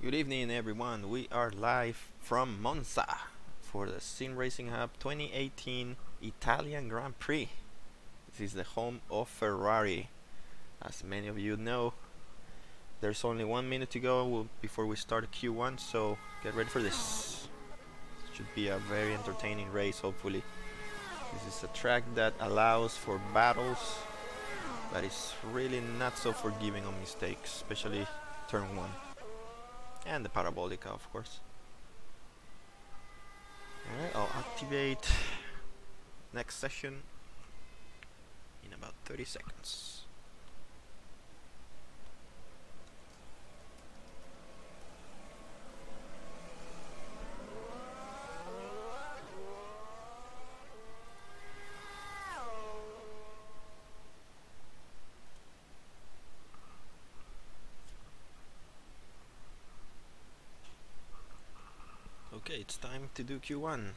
Good evening, everyone. We are live from Monza for the SimRacingHub 2018 Italian Grand Prix. This is the home of Ferrari. As many of you know, there's only 1 minute to go before we start Q1, so get ready for this. Should be a very entertaining race, hopefully. This is a track that allows for battles, but it's really not so forgiving on mistakes, especially turn 1. And the Parabolica, of course. Alright, I'll activate next session in about 30 seconds. Okay, it's time to do Q1.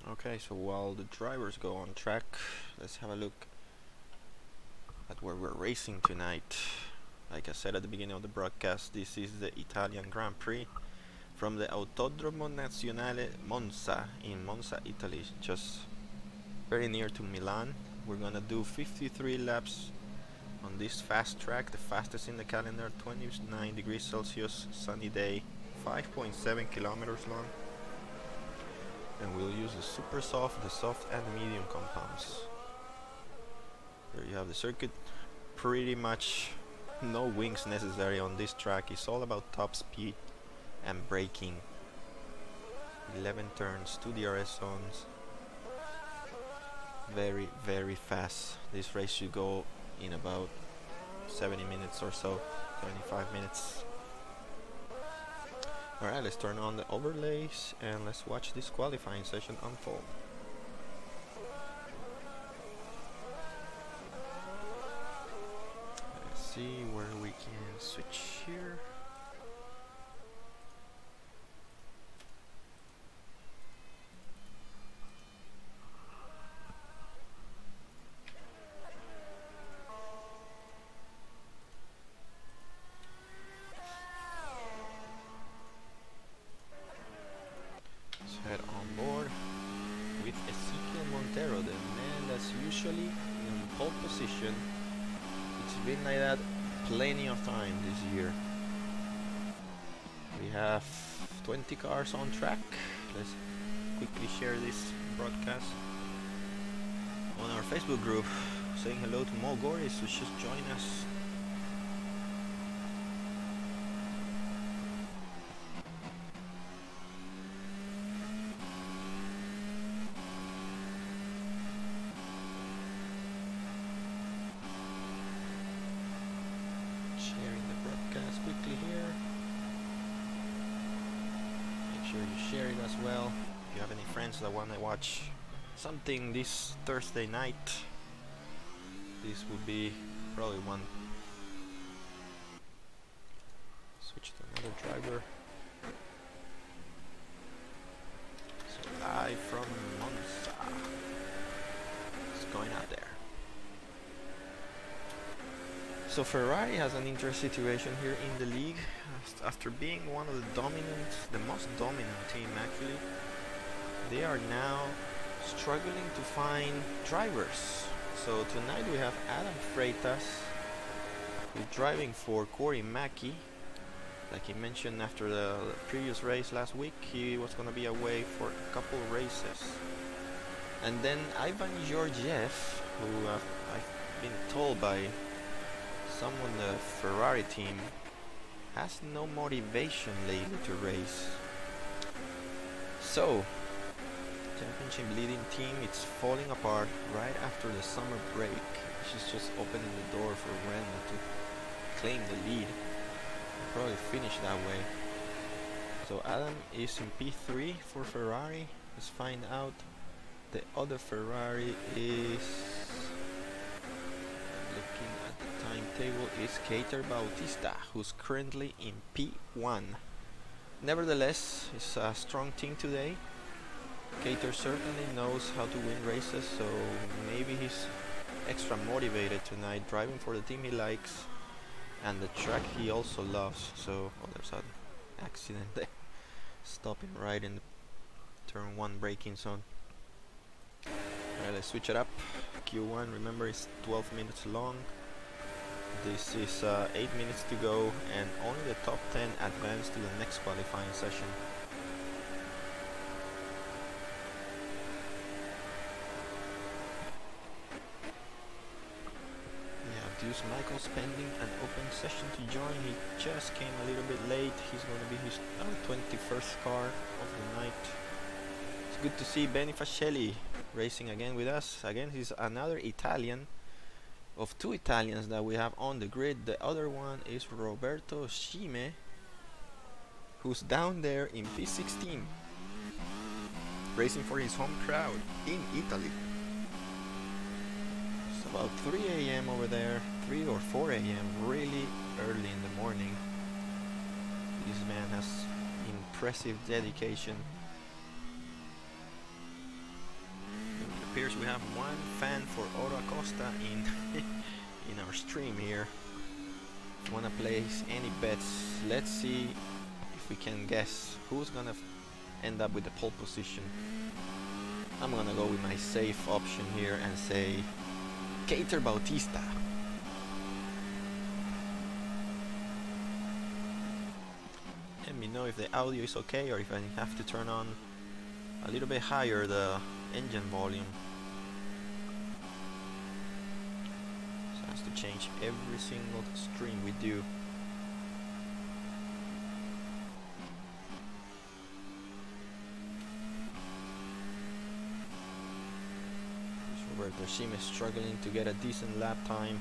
Okay, so while the drivers go on track, let's have a look at where we're racing tonight. Like I said at the beginning of the broadcast, this is the Italian Grand Prix from the Autodromo Nazionale Monza in Monza, Italy, just very near to Milan. We're gonna do 53 laps on this fast track, the fastest in the calendar, 29 degrees Celsius, sunny day, 5.7 kilometers long. And we'll use the super soft, the soft and the medium compounds. There you have the circuit. Pretty much no wings necessary on this track. It's all about top speed and braking. 11 turns, 2 DRS zones. Very, very fast. This race should go in about 70 minutes or so, 75 minutes. Alright, let's turn on the overlays and let's watch this qualifying session unfold. Let's see where we can switch here. Usually in pole position. It's been like that plenty of time this year. We have 20 cars on track. Let's quickly share this broadcast on our Facebook group, saying hello to Mo Goris, who just joined us. Share it as well if you have any friends that want to watch something this Thursday night. This would be probably one. Switch to another driver. So live from Monza. It's going out there. So Ferrari has an interesting situation here in the league. After being one of the most dominant team actually, they are now struggling to find drivers. So tonight we have Adam Freitas, who's driving for Corey Mackey. Like he mentioned after the previous race last week, he was going to be away for a couple races. And then Ivan Georgiev, who I've been told by someone the Ferrari team has no motivation lately to race. So, championship leading team, it's falling apart right after the summer break, which is just opening the door for Renault to claim the lead and probably finish that way. So Adam is in P3 for Ferrari. Let's find out. The other Ferrari is, looking at the timetable, is Keiter Bautista, who's currently in P1. Nevertheless, it's a strong team today. Cater certainly knows how to win races, so maybe he's extra motivated tonight, driving for the team he likes and the track he also loves. So, oh, there's an accident there, stopping right in the turn 1 braking zone. Alright, let's switch it up. Q1, remember, it's 12 minutes long. This is 8 minutes to go, and only the top 10 advance to the next qualifying session. Deuce Michael's pending an open session to join. He just came a little bit late. He's going to be his 21st car of the night. It's good to see Benny Fascelli racing again with us. Again, he's another Italian of 2 Italians that we have on the grid. The other one is Roberto Scime, who's down there in P16 racing for his home crowd in Italy. About 3 a.m. over there, 3 or 4 a.m. really early in the morning. This man has impressive dedication. It appears we have one fan for Oro Acosta in in our stream here. If you want to place any bets, let's see if we can guess who's gonna end up with the pole position. I'm gonna go with my safe option here and say Cater Bautista. Let me know if the audio is okay or if I have to turn on a little bit higher the engine volume. So it has to change every single stream we do. Roberto Scime is struggling to get a decent lap time.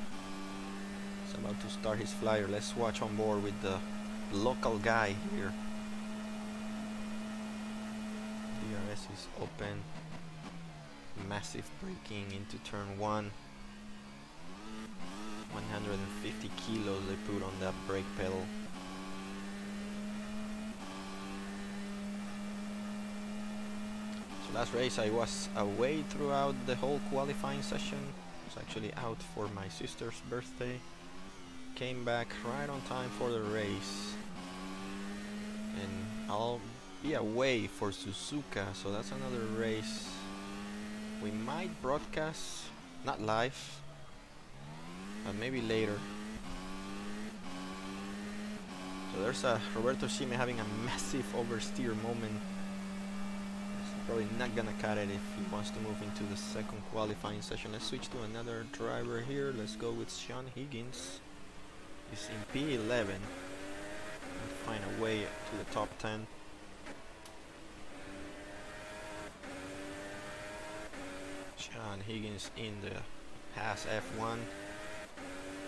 He's about to start his flyer. Let's watch on board with the local guy here. DRS is open. Massive braking into turn 1. 150 kilos they put on that brake pedal. Last race I was away throughout the whole qualifying session. I was actually out for my sister's birthday. Came back right on time for the race. And I'll be away for Suzuka, so that's another race we might broadcast, not live, but maybe later. So there's a Roberto Scime having a massive oversteer moment. Probably not gonna cut it if he wants to move into the second qualifying session. Let's switch to another driver here. Let's go with Sean Higgins. He's in P11 and find a way to the top 10. Sean Higgins in the Haas F1.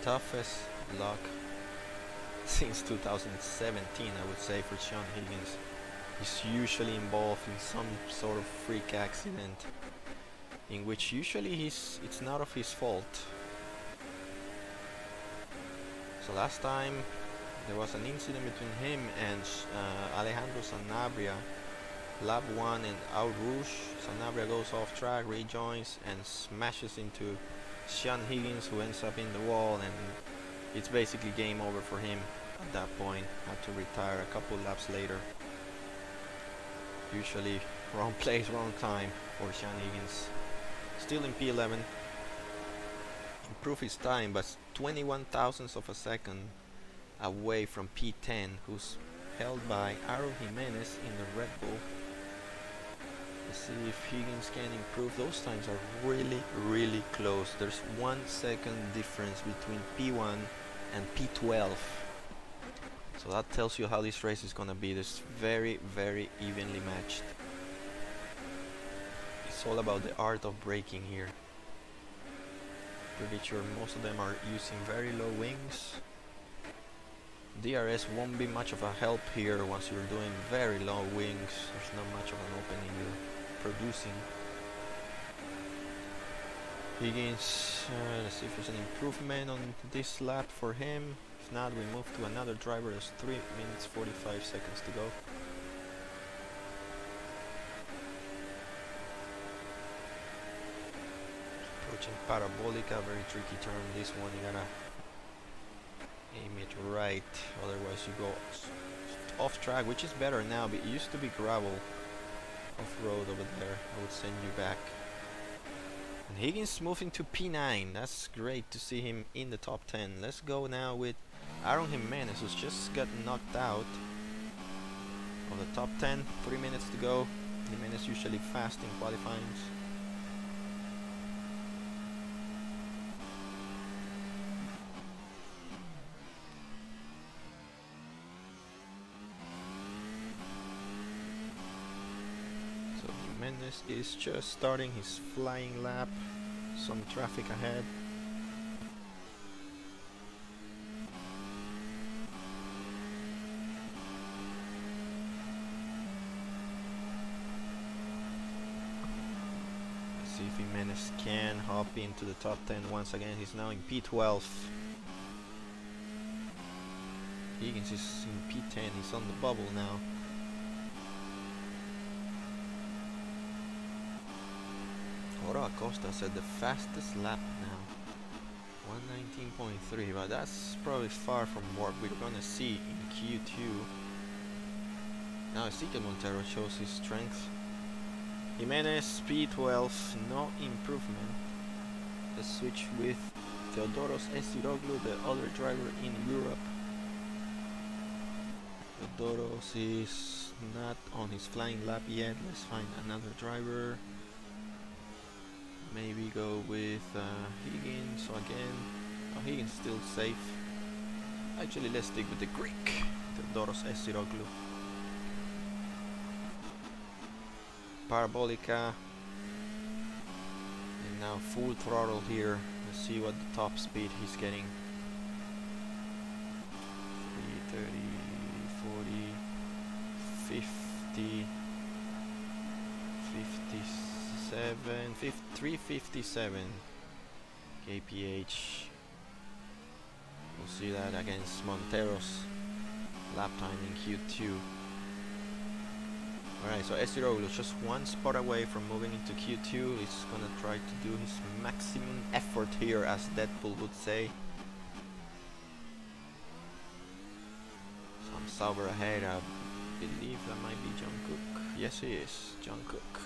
Toughest luck since 2017, I would say, for Sean Higgins. He's usually involved in some sort of freak accident in which usually it's not of his fault. So last time there was an incident between him and Alejandro Sanabria, lap 1 in Au Rouge. Sanabria goes off track, rejoins and smashes into Sean Higgins, who ends up in the wall, and it's basically game over for him at that point. Had to retire a couple laps later. Usually wrong place, wrong time for Sean Higgins. Still in P11. Improved his time, but 21 thousandths of a second away from P10, who's held by Aro Jimenez in the Red Bull. Let's see if Higgins can improve. Those times are really, really close. There's 1 second difference between P1 and P12. So that tells you how this race is gonna be. This very, very evenly matched. It's all about the art of braking here. Pretty sure most of them are using very low wings. DRS won't be much of a help here once you're doing very low wings. There's not much of an opening you're producing. Higgins, let's see if there's an improvement on this lap for him. If not, we move to another driver. There's 3 minutes 45 seconds to go. Approaching Parabolica, very tricky turn. This one you gotta aim it right, otherwise you go off track, which is better now, but it used to be gravel off-road over there. I would send you back. And Higgins moving to P9. That's great to see him in the top 10. Let's go now with Aaron Jimenez, who's just got knocked out of the top 10. 3 minutes to go. Jimenez usually fast in qualifying. Jimenez is just starting his flying lap. Some traffic ahead. Let's see if Jimenez can hop into the top 10 once again. He's now in P12. Higgins is in P10. He's on the bubble now. Oro Acosta said the fastest lap now, 119.3, but that's probably far from what we're gonna see in Q2. Now Ezequiel Montero shows his strength. Jimenez P12, no improvement. Let's switch with Theodoros Esiroglu, the other driver in Europe. Theodoros is not on his flying lap yet. Let's find another driver. Maybe go with Higgins again. Oh, Higgins still safe. Actually, let's stick with the Greek, Theodoros Esiroglu. Parabolica. And now full throttle here. Let's see what the top speed he's getting. 30, 40, 50, 357 kph. We'll see that against Montero's lap time in Q2. Alright, so Esiroglu just one spot away from moving into Q2. He's gonna try to do his maximum effort here, as Deadpool would say. Some Sauber ahead. I believe that might be John Cook. Yes, he is. John Cook.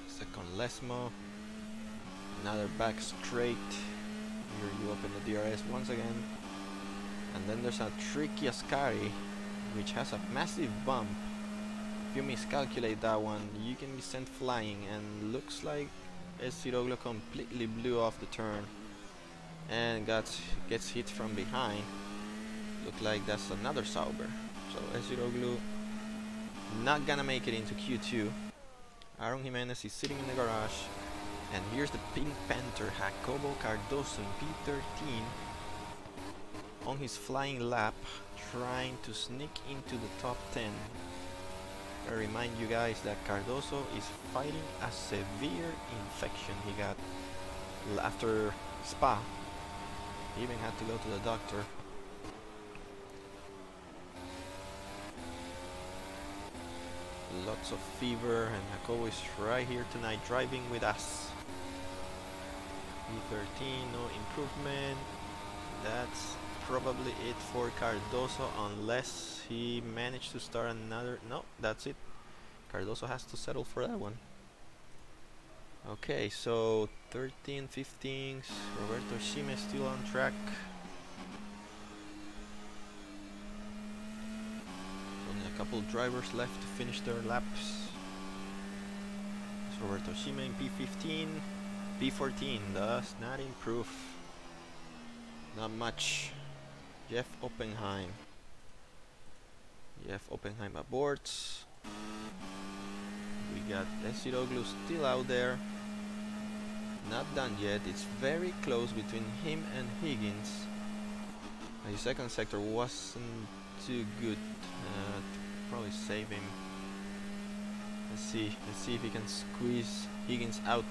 Second Lesmo. Another back straight. Here you open the DRS once again. And then there's a tricky Ascari, which has a massive bump. If you miscalculate that one, you can be sent flying, and looks like Esiroglu completely blew off the turn and gets hit from behind. Look like that's another Sauber. So Esiroglu not gonna make it into Q2. Aaron Jimenez is sitting in the garage, and here's the Pink Panther Jacobo Cardoso in P13 on his flying lap, trying to sneak into the top 10. I remind you guys that Cardoso is fighting a severe infection he got after Spa. He even had to go to the doctor. Lots of fever, and Jacobo is right here tonight driving with us. P13, no improvement. That's probably it for Cardoso, unless he managed to start another. No, that's it. Cardoso has to settle for that one. Okay, so 13, 15, Roberto Shime still on track. Only a couple drivers left to finish their laps. It's Roberto Shime in P15. P14 does not improve. Not much. Jeff Oppenheim. Jeff Oppenheim aborts. We got Esiroglu still out there. Not done yet. It's very close between him and Higgins. His second sector wasn't too good. Probably save him. Let's see if he can squeeze Higgins out.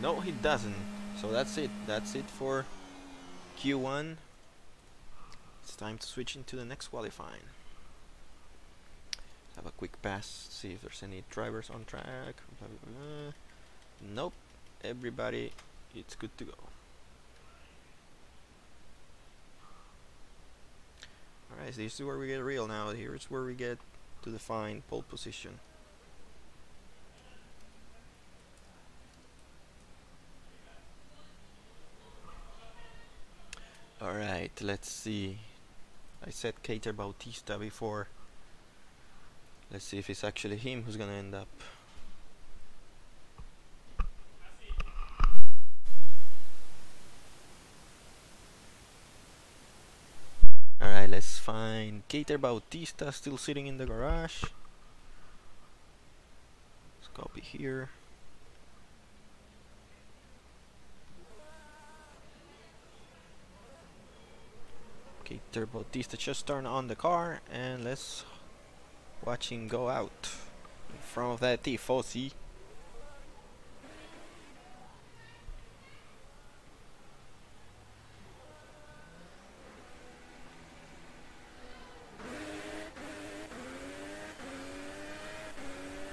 No, he doesn't. So that's it. That's it for Q1. It's time to switch into the next qualifying. Have a quick pass, see if there's any drivers on track. Blah, blah, blah. Nope, everybody, it's good to go. Alright, so this is where we get real now. Here's where we get to define pole position. Alright, let's see. I said Keiter Bautista before. Let's see if it's actually him who's gonna end up. Alright, let's find Keiter Bautista still sitting in the garage. Let's copy here. Keiter Bautista just turned on the car, and let's watch him go out in front of that Tifosi.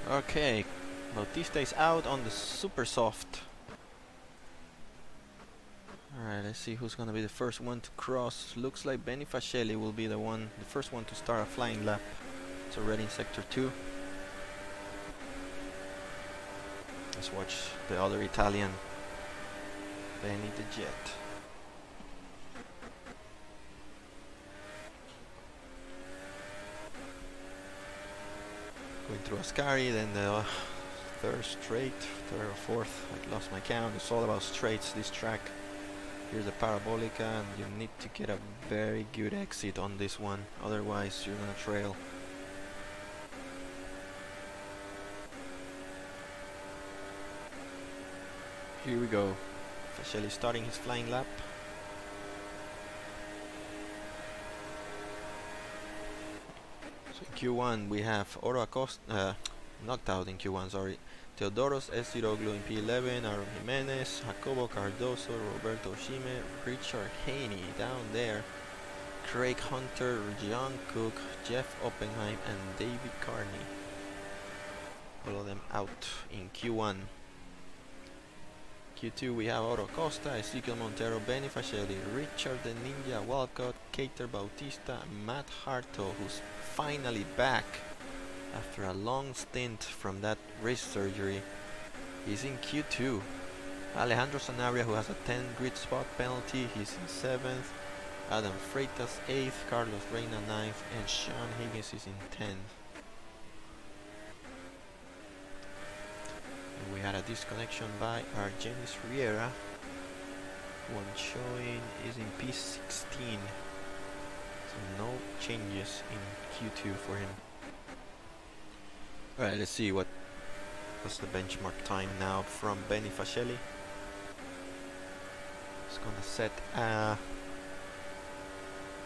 Okay, Bautista is out on the super soft. Alright, let's see who's gonna be the first one to cross. Looks like Benny Fascelli will be the first one to start a flying lap. It's already in sector 2. Let's watch the other Italian, Benny the Jet. Going through Ascari, then the third or fourth, I lost my count. It's all about straights, this track. Here's the Parabolica, and you need to get a very good exit on this one, otherwise you're gonna trail. Here we go. Fascelli starting his flying lap. So in Q1 we have Oro Acosta, knocked out in Q1, sorry. Teodoros Esiroglu in P11, Aaron Jimenez, Jacobo Cardoso, Roberto Shime, Richard Haney down there, Craig Hunter, John Cook, Jeff Oppenheim, and David Carney. All of them out in Q1. Q2 we have Oro Costa, Ezequiel Montero, Benny Fascelli, Richard the Ninja Walcott, Keiter Bautista, Matt Harto, who's finally back after a long stint from that wrist surgery. He's in Q2. Alejandro Sanabria, who has a 10 grid spot penalty, he's in 7th. Adam Freitas 8th, Carlos Reina 9th, and Sean Higgins is in 10th. And we had a disconnection by Argenis Riera. One showing is in P16. So no changes in Q2 for him. Alright, let's see what's the benchmark time now from Benny Fascelli. It's gonna set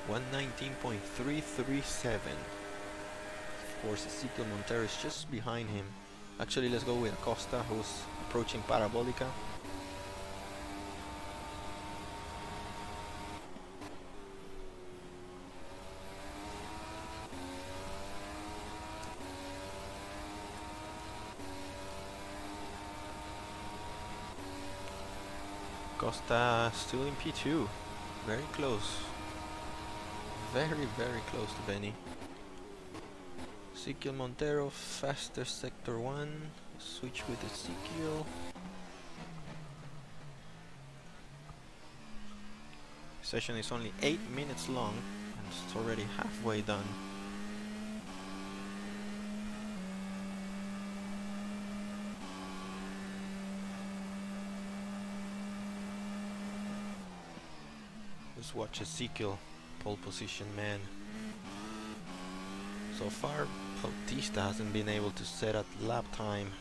119.337. Of course, Ezequiel Montero is just behind him. Actually, let's go with Acosta, who's approaching Parabolica. Costa still in P2, very close, very close to Benny. Ezequiel Montero, faster sector 1, switch with Ezequiel. Session is only 8 minutes long and it's already halfway done. Let's watch Ezequiel, pole position man. So far, Bautista hasn't been able to set a lap time.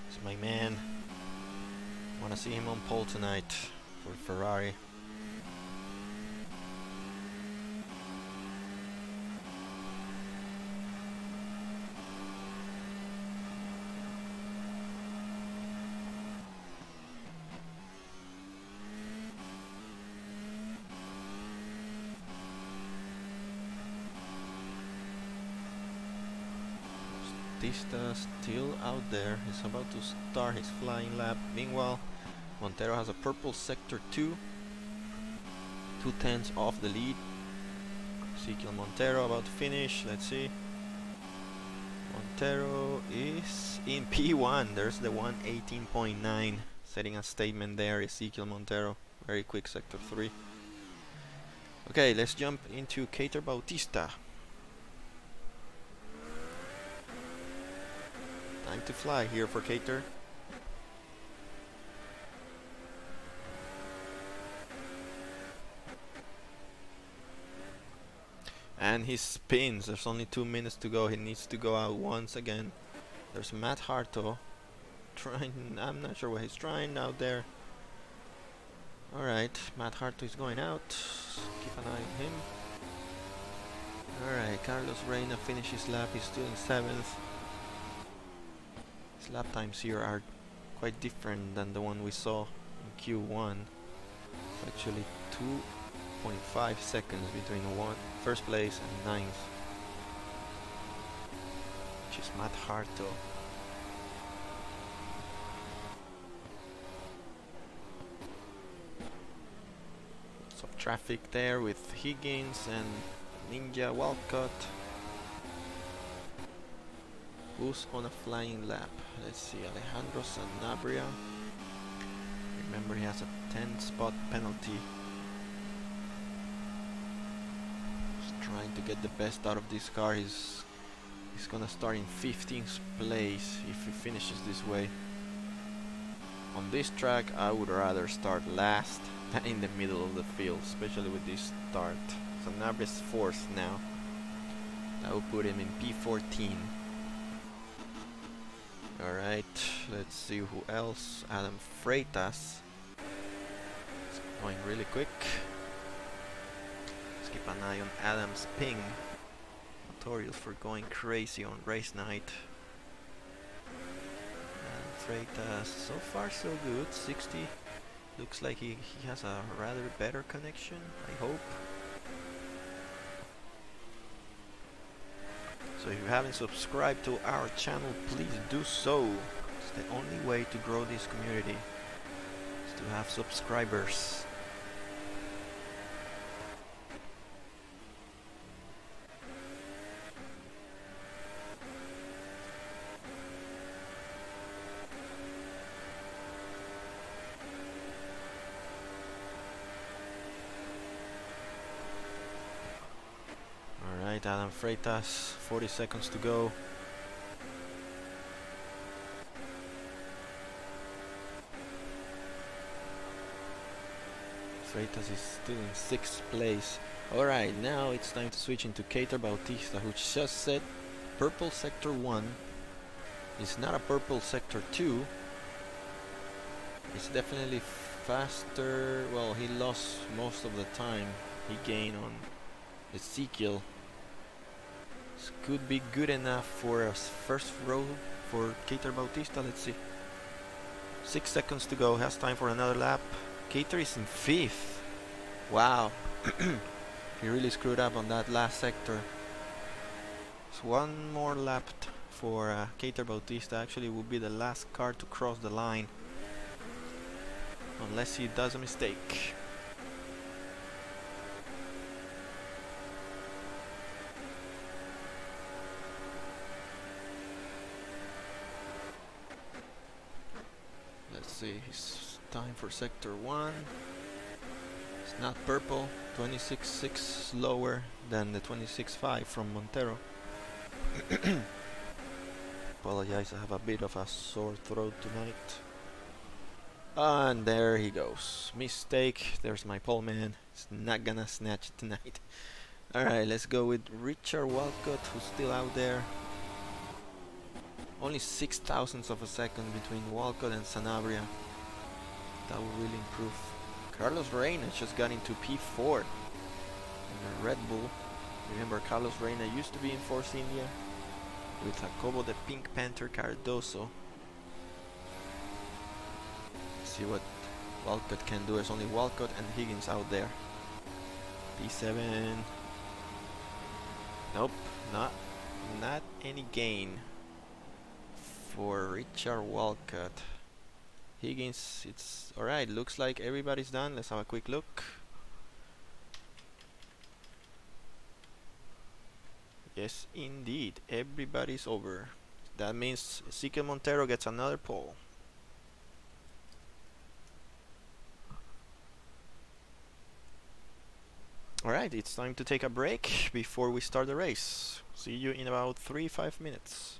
It's my man. Wanna see him on pole tonight for Ferrari. Bautista still out there. He's about to start his flying lap. Meanwhile, Montero has a purple sector 2, 2/10 off the lead. Ezekiel Montero about to finish. Let's see. Montero is in P1. There's the 1:18.9, setting a statement there. Ezekiel Montero, very quick sector 3. Okay, let's jump into Keiter Bautista. Time to fly here for Keiter. And he spins. There's only 2 minutes to go. He needs to go out once again. There's Matt Harto trying. I'm not sure what he's trying out there. Alright, Matt Harto is going out. Keep an eye on him. Alright, Carlos Reina finishes lap. He's still in 7th. His lap times here are quite different than the one we saw in Q1. Actually 2.5 seconds between first place and 9th, which is Matt Harto. Lots of traffic there with Higgins and Ninja Walcott. Who's on a flying lap? Let's see, Alejandro Sanabria. Remember, he has a 10-spot penalty. Trying to get the best out of this car. He's gonna start in 15th place if he finishes this way. On this track I would rather start last than in the middle of the field, especially with this start. Sanabria is 4th now. That will put him in P14. Alright, let's see who else. Adam Freitas. It's going really quick. Keep an eye on Adam's ping. Notorious for going crazy on race night. And Freitas, so far so good. 60. Looks like he has a rather better connection, I hope. So if you haven't subscribed to our channel, please do so. It's the only way to grow this community, is to have subscribers. Adam Freitas, 40 seconds to go. Freitas is still in 6th place. Alright, now it's time to switch into Keiter Bautista, who just said purple sector 1. It's not a purple sector 2. It's definitely faster. Well, he lost most of the time he gained on Ezekiel. This could be good enough for a first row for Keiter Bautista. Let's see. 6 seconds to go. Has time for another lap. Keiter is in 5th. Wow. He really screwed up on that last sector. So one more lap for Keiter Bautista. Actually, will be the last car to cross the line, unless he does a mistake. See, his time for sector 1. It's not purple. 26.6 slower than the 26.5 from Montero. Apologize, I have a bit of a sore throat tonight. And there he goes. Mistake. There's my pole man. It's not gonna snatch tonight. Alright, let's go with Richard Walcott, who's still out there. Only 0.006 of a second between Walcott and Sanabria. That will really improve. Carlos Reina just got into P4 in the Red Bull. Remember, Carlos Reina used to be in Force India with Jacobo the Pink Panther Cardoso. See what Walcott can do. There's only Walcott and Higgins out there. P7. Nope, not any gain. for Richard Walcott. Higgins, it's alright. Looks like everybody's done. Let's have a quick look. Yes, indeed. Everybody's over. That means Ezequiel Montero gets another pole. Alright, it's time to take a break before we start the race. See you in about 3-5 minutes.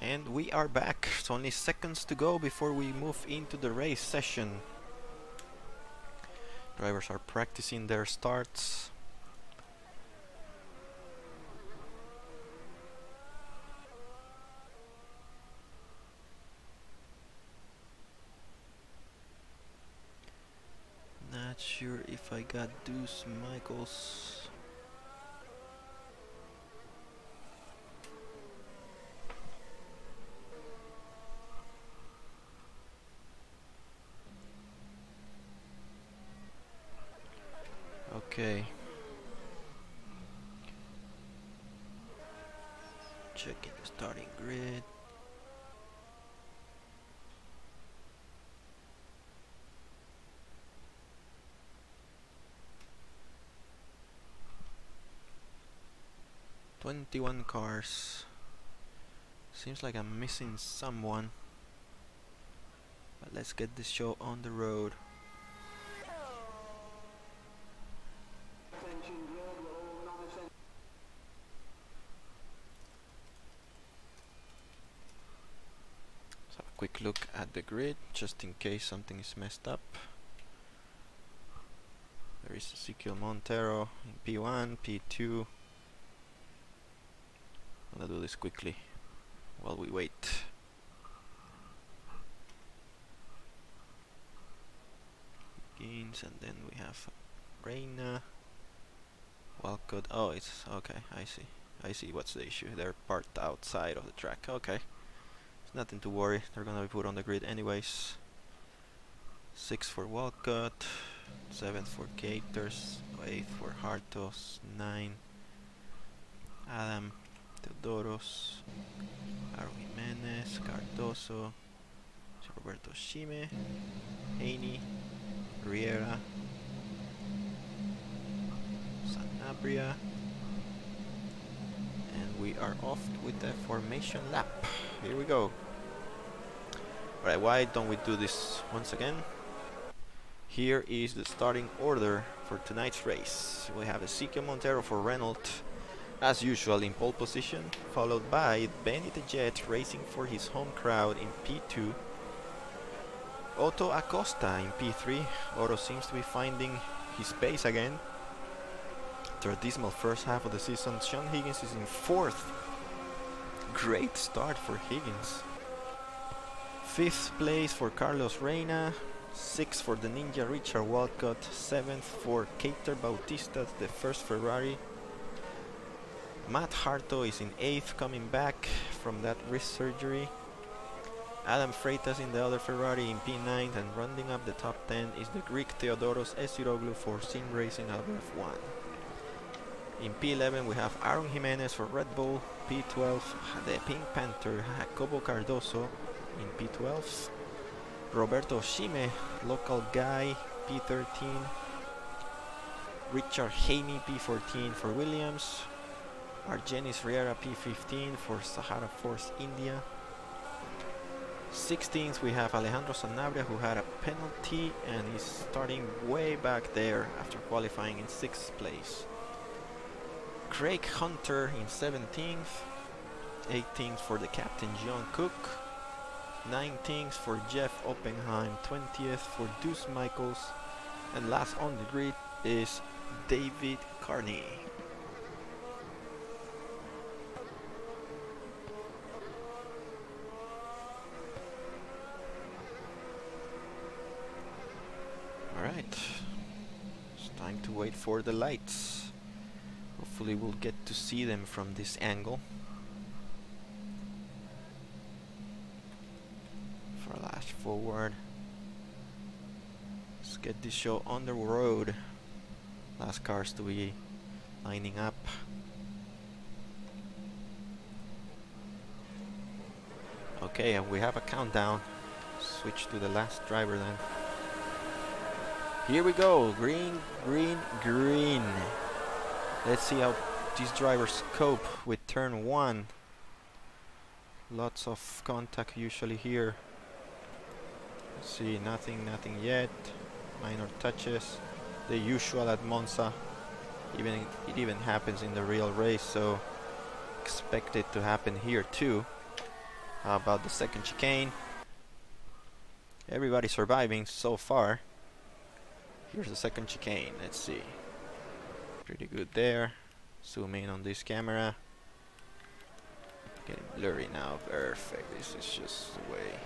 And we are back. It's only seconds to go before we move into the race session. Drivers are practicing their starts. Not sure if I got Deuce Michaels. Okay. Checking the starting grid. "21 cars. Seems like I'm missing someone. But let's get this show on the road. Let's have a quick look at the grid, just in case something is messed up. There is Ezequiel Montero in P1, P2. I'm gonna do this quickly while we wait. Gains, and then we have Reina. Walcott. Oh, it's okay. I see. I see what's the issue. They're parked outside of the track. Okay. It's nothing to worry. They're gonna be put on the grid anyways. 6 for Walcott, 7 for Caters, 8 for Hartos, 9 Adam Teodoros, Aaron Jimenez, Cardoso, Roberto Shime, Haney, Riera, Sanabria, and we are off with the formation lap. Here we go. Alright, why don't we do this once again? Here is the starting order for tonight's race. We have Ezequiel Montero for Renault, as usual in pole position, followed by Benny the Jet racing for his home crowd in P2. Otto Acosta in P3. Otto seems to be finding his pace again. After a dismal first half of the season, Sean Higgins is in 4th. Great start for Higgins. 5th place for Carlos Reina. 6th for the Ninja Richard Walcott. 7th for Keiter Bautista, the first Ferrari. Matt Harto is in 8th, coming back from that wrist surgery. Adam Freitas in the other Ferrari in P9, and rounding up the top 10 is the Greek Theodoros Esiroglu for SimRacingHub F1. In P11 we have Aaron Jimenez for Red Bull. P12 the Pink Panther Jacobo Cardoso in P12. Roberto Shime, local guy, P13. Richard Haney, P14 for Williams. Argenis Riera, P15 for Sahara Force India. 16th we have Alejandro Sanabria, who had a penalty and is starting way back there after qualifying in 6th place. Craig Hunter in 17th. 18th for the captain John Cook. 19th for Jeff Oppenheim. 20th for Deuce Michaels. And last on the grid is David Carney. Alright, it's time to wait for the lights. Hopefully we'll get to see them from this angle. Flash forward. Let's get this show on the road. Last cars to be lining up. Okay, and we have a countdown. Switch to the last driver then. Here we go, green, green, green. Let's see how these drivers cope with turn 1. Lots of contact usually here. Let's see, nothing yet. Minor touches. The usual at Monza. It even happens in the real race, so expect it to happen here too. How about the second chicane? Everybody surviving so far. Here's the second chicane. Let's see. Pretty good there. Zoom in on this camera. Getting blurry now. Perfect. This is just the way.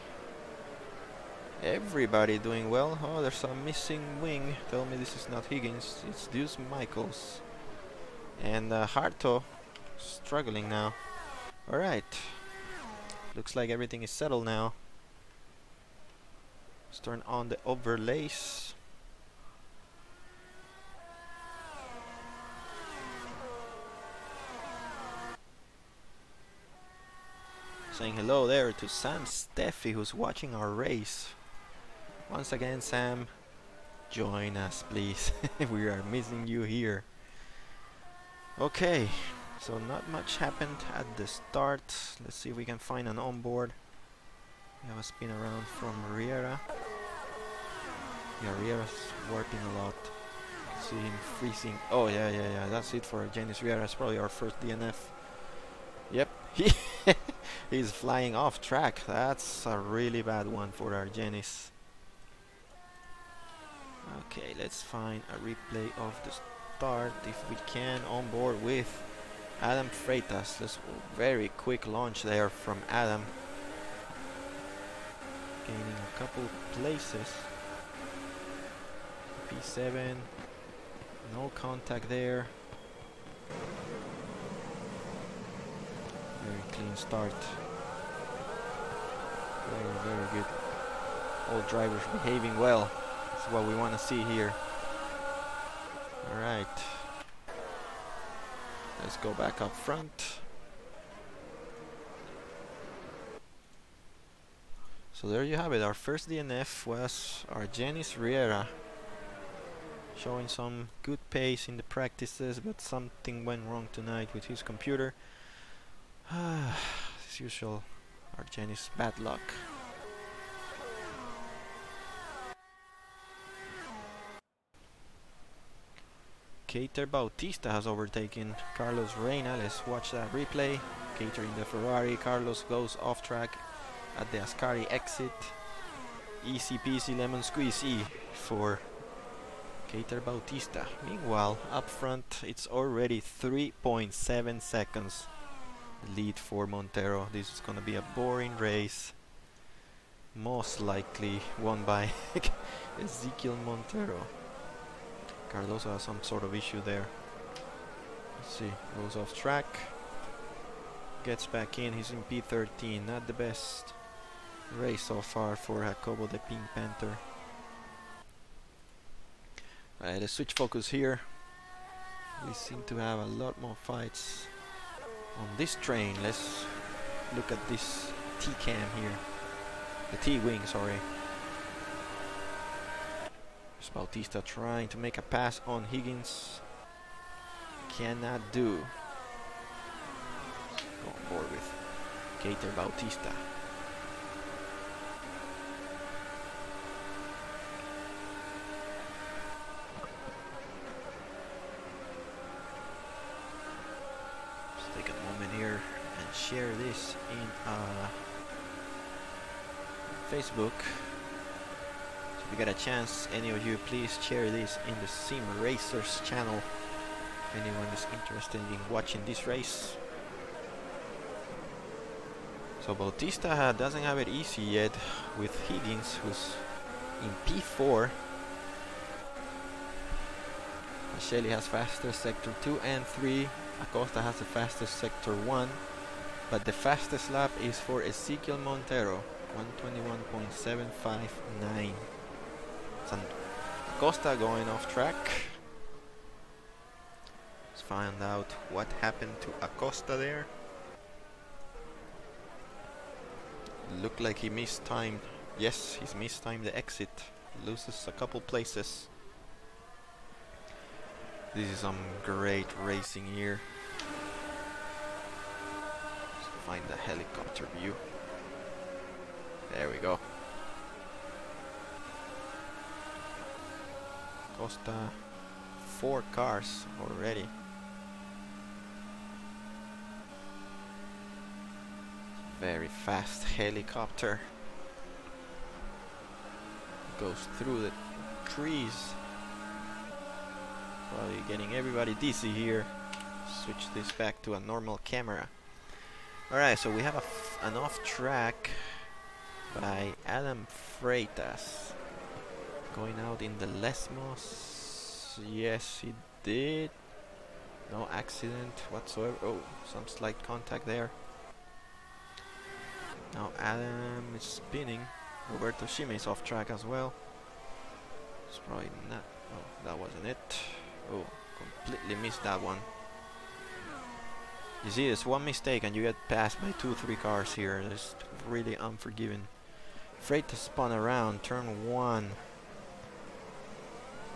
Everybody doing well. Oh, there's a missing wing. Tell me this is not Higgins. It's Deuce Michaels. And Harto struggling now. Alright. Looks like everything is settled now. Let's turn on the overlays. Saying hello there to Sam Steffi, who's watching our race. Once again, Sam, join us please. We are missing you here. Okay, so not much happened at the start. Let's see if we can find an onboard. We have a spin around from Riera. Yeah, Riera's warping a lot. See him freezing. Oh yeah, that's it for Janis Riera. It's probably our first DNF. Yep, he's flying off track. That's a really bad one for our Janis. Okay, let's find a replay of the start if we can, on board with Adam Freitas. Let's very quick launch there from Adam, gaining a couple places. P7, no contact there. Very clean start. Very good. All drivers behaving well. That's what we want to see here. Alright. Let's go back up front. So there you have it. Our first DNF was our Janis Riera. Showing some good pace in the practices, but something went wrong tonight with his computer. As usual, our Janis bad luck. Keiter Bautista has overtaken Carlos Reina. Let's watch that replay. Keiter in the Ferrari. Carlos goes off track at the Ascari exit. Easy peasy lemon squeezy for Keiter Bautista. Meanwhile, up front, it's already 3.7 seconds lead for Montero. This is gonna be a boring race, most likely won by Ezequiel Montero. Cardoso has some sort of issue there. Let's see, goes off track, gets back in. He's in P13. Not the best race so far for Jacobo the Pink Panther. Alright, let's switch focus here. We seem to have a lot more fights on this train. Let's look at this T-cam here. The T-wing, sorry. There's Bautista trying to make a pass on Higgins. Cannot do. Go on board with Keiter Bautista. Take a moment here and share this in Facebook. So if you get a chance, any of you, please share this in the Sim Racers channel if anyone is interested in watching this race. So Bautista doesn't have it easy yet with Higgins, who's in P4. Shelly has fastest sector 2 and 3. Acosta has the fastest sector 1, but the fastest lap is for Ezequiel Montero, 121.759. So Acosta going off track. Let's find out what happened to Acosta there. Looked like he mistimed. Yes, he's mistimed the exit. Loses a couple places. This is some great racing here. Let's find the helicopter view. There we go. Costa, 4 cars already. Very fast helicopter. Goes through the trees. Probably getting everybody dizzy here. Switch this back to a normal camera. Alright, so we have an off track by Adam Freitas. Going out in the Lesmos. Yes, he did. No accident whatsoever. Oh, some slight contact there. Now Adam is spinning. Roberto Shime is off track as well. It's probably not. Oh, that wasn't it. Oh, completely missed that one. You see, there's one mistake and you get passed by 2-3 cars here. It's really unforgiving. Freitas spun around, turn 1.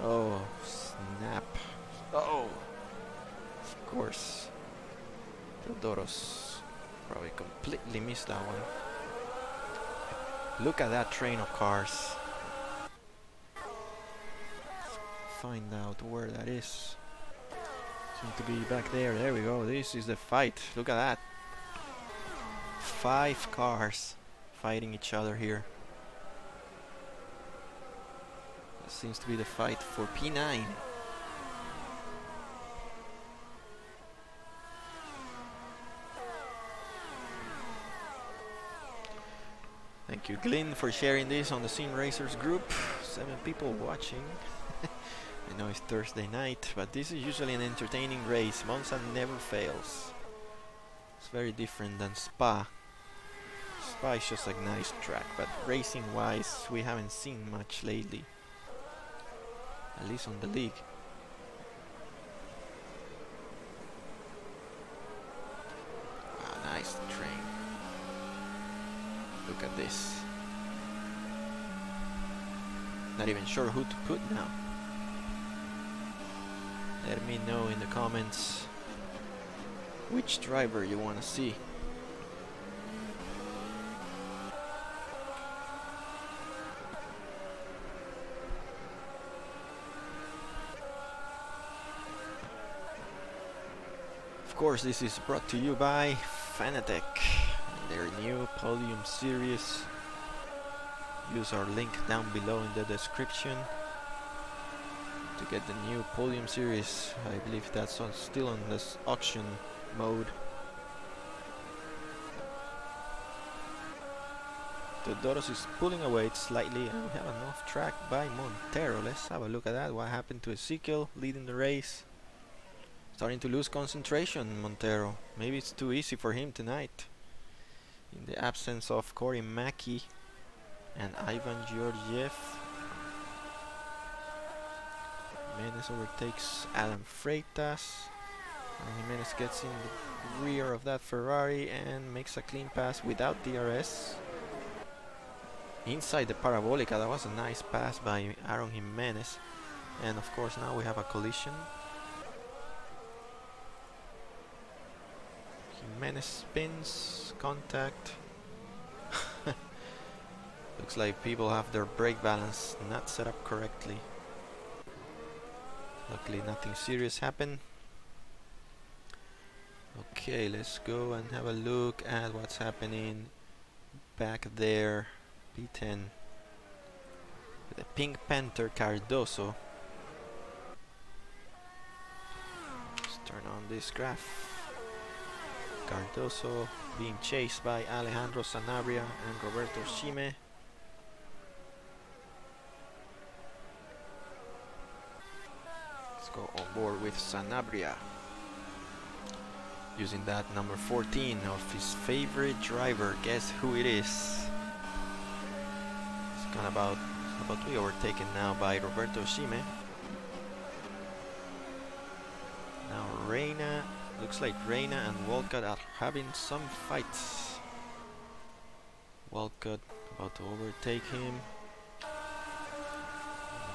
Oh, snap. Oh! Of course. Teodoros probably completely missed that one. Look at that train of cars. Let's find out where that is. Seems to be back there. There we go. This is the fight. Look at that. 5 cars fighting each other here. That seems to be the fight for P9. Thank you, Glyn, for sharing this on the Sim Racers group. 7 people watching. I know it's Thursday night, but this is usually an entertaining race. Monza never fails. It's very different than Spa. Spa is just a nice track, but racing-wise, we haven't seen much lately. At least on the league. Wow, nice train. Look at this. Not even sure who to put now. Let me know in the comments which driver you want to see. Of course, this is brought to you by Fanatec. Their new podium series. Use our link down below in the description to get the new podium series. I believe that's still on this auction mode. Teodoros is pulling away slightly, and we have an off track by Montero. Let's have a look at that. What happened to Ezekiel leading the race? Starting to lose concentration, Montero. Maybe it's too easy for him tonight. In the absence of Corey Mackey and Ivan Georgiev. Jimenez overtakes Adam Freitas. And Jimenez gets in the rear of that Ferrari and makes a clean pass without DRS. Inside the Parabolica, that was a nice pass by Aaron Jimenez. And of course now we have a collision. Jimenez spins, contact. Looks like people have their brake balance not set up correctly. Luckily nothing serious happened. Okay, let's go and have a look at what's happening back there. P10. The Pink Panther Cardoso. Let's turn on this graph. Cardoso being chased by Alejandro Sanabria and Roberto Shime. Let's go on board with Sanabria, using that number 14 of his favorite driver. Guess who it is? It's gonna about to be overtaken now by Roberto Shime. Now Reina. Looks like Reina and Walcott are having some fights. Walcott about to overtake him.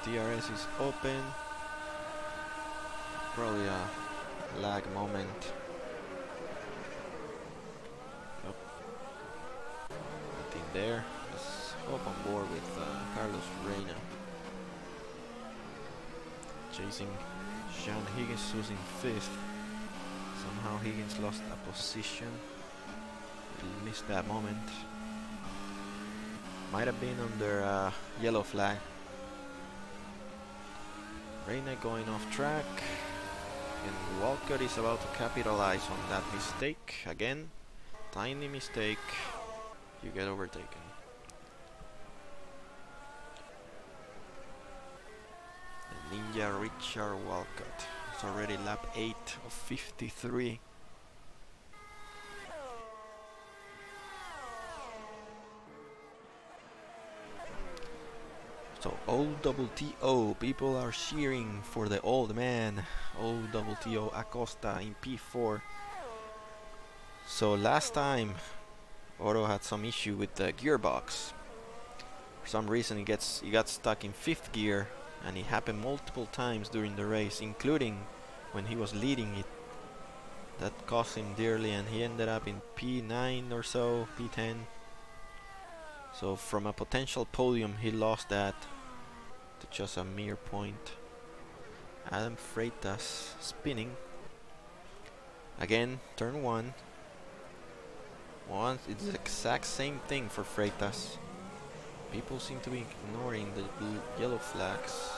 DRS is open. Probably a lag moment. Nope. Nothing there. Let's hop on board with Carlos Reina. Chasing Sean Higgins, who's in 5th. Somehow Higgins lost a position. He missed that moment. Might have been under yellow flag. Reina going off track, and Walcott is about to capitalize on that mistake. Again, tiny mistake, you get overtaken. The Ninja Richard Walcott. It's already lap 8 of 53. So old double TO, people are cheering for the old man, old double TO Acosta in P4. So last time Oro had some issue with the gearbox. For some reason he got stuck in 5th gear, and it happened multiple times during the race, including when he was leading it. That cost him dearly, and he ended up in P9 or so, P10. So from a potential podium he lost that to just a mere point. Adam Freitas spinning. Again, turn 1. Once it's the exact same thing for Freitas. People seem to be ignoring the yellow flags.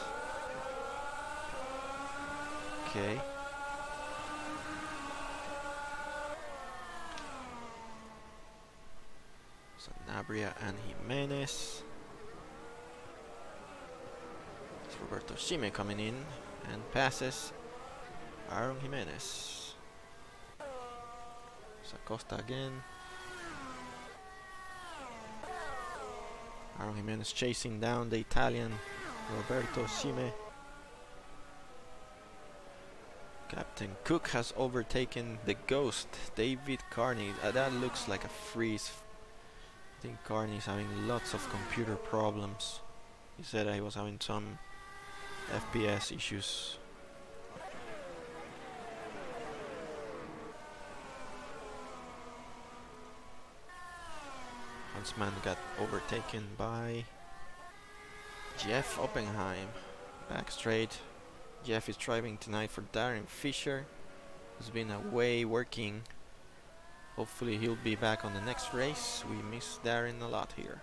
Okay. Sanabria and Jimenez. It's Roberto Shime coming in and passes Aaron Jimenez. Acosta again. Aaron Jimenez chasing down the Italian Roberto Shime. Captain Cook has overtaken the Ghost, David Carney. That looks like a freeze. I think Carney is having lots of computer problems. He said he was having some FPS issues. Huntsman got overtaken by Jeff Oppenheim. Back straight. Jeff is driving tonight for Darren Fisher, who's been away working. Hopefully he'll be back on the next race. We miss Darren a lot here.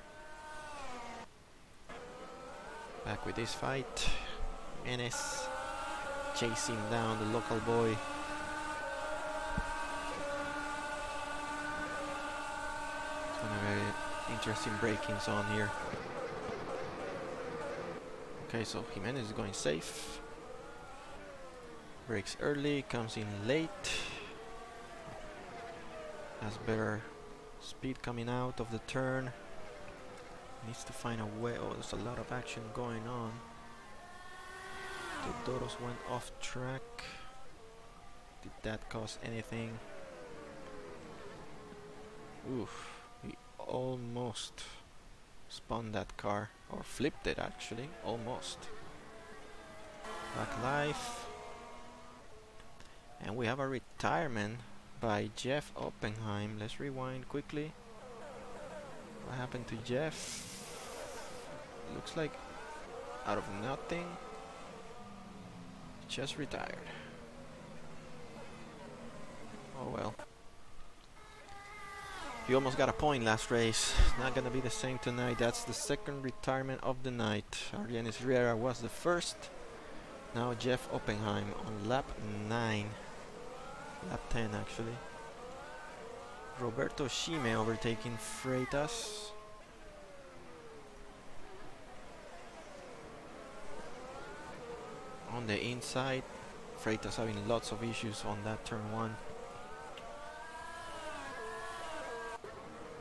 Back with this fight. Enes chasing down the local boy. Some very interesting breakings on here. Okay, so Jimenez is going safe. Brakes early, comes in late. Has better speed coming out of the turn. Needs to find a way. Oh, there's a lot of action going on. The Doros went off track. Did that cause anything? Oof, he almost spun that car, or flipped it actually, almost. Back life. And we have a retirement by Jeff Oppenheim. Let's rewind quickly. What happened to Jeff? Looks like out of nothing, just retired. Oh well. He almost got a point last race. Not gonna be the same tonight. That's the second retirement of the night. Argenis Riera was the first. Now Jeff Oppenheim on lap 9. Lap 10 actually. Roberto Shime overtaking Freitas. On the inside, Freitas having lots of issues on that turn 1.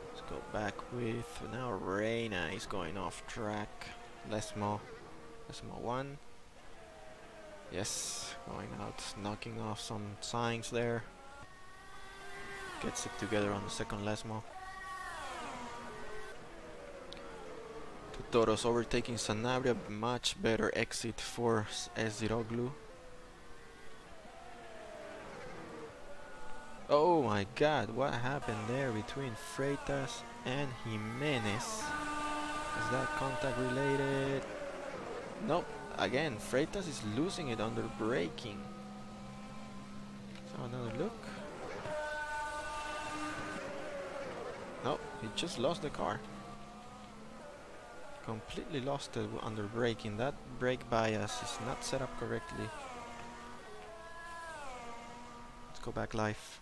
Let's go back with, now Reina is going off track. Lesmo 1. Yes, going out, knocking off some signs there. Gets it together on the second Lesmo. Toros overtaking Sanabria, much better exit for Esdiroglu. Oh my god, what happened there between Freitas and Jimenez? Is that contact related? Nope. Again, Freitas is losing it under braking. So another look. No, he just lost the car. Completely lost it under braking. That brake bias is not set up correctly. Let's go back live.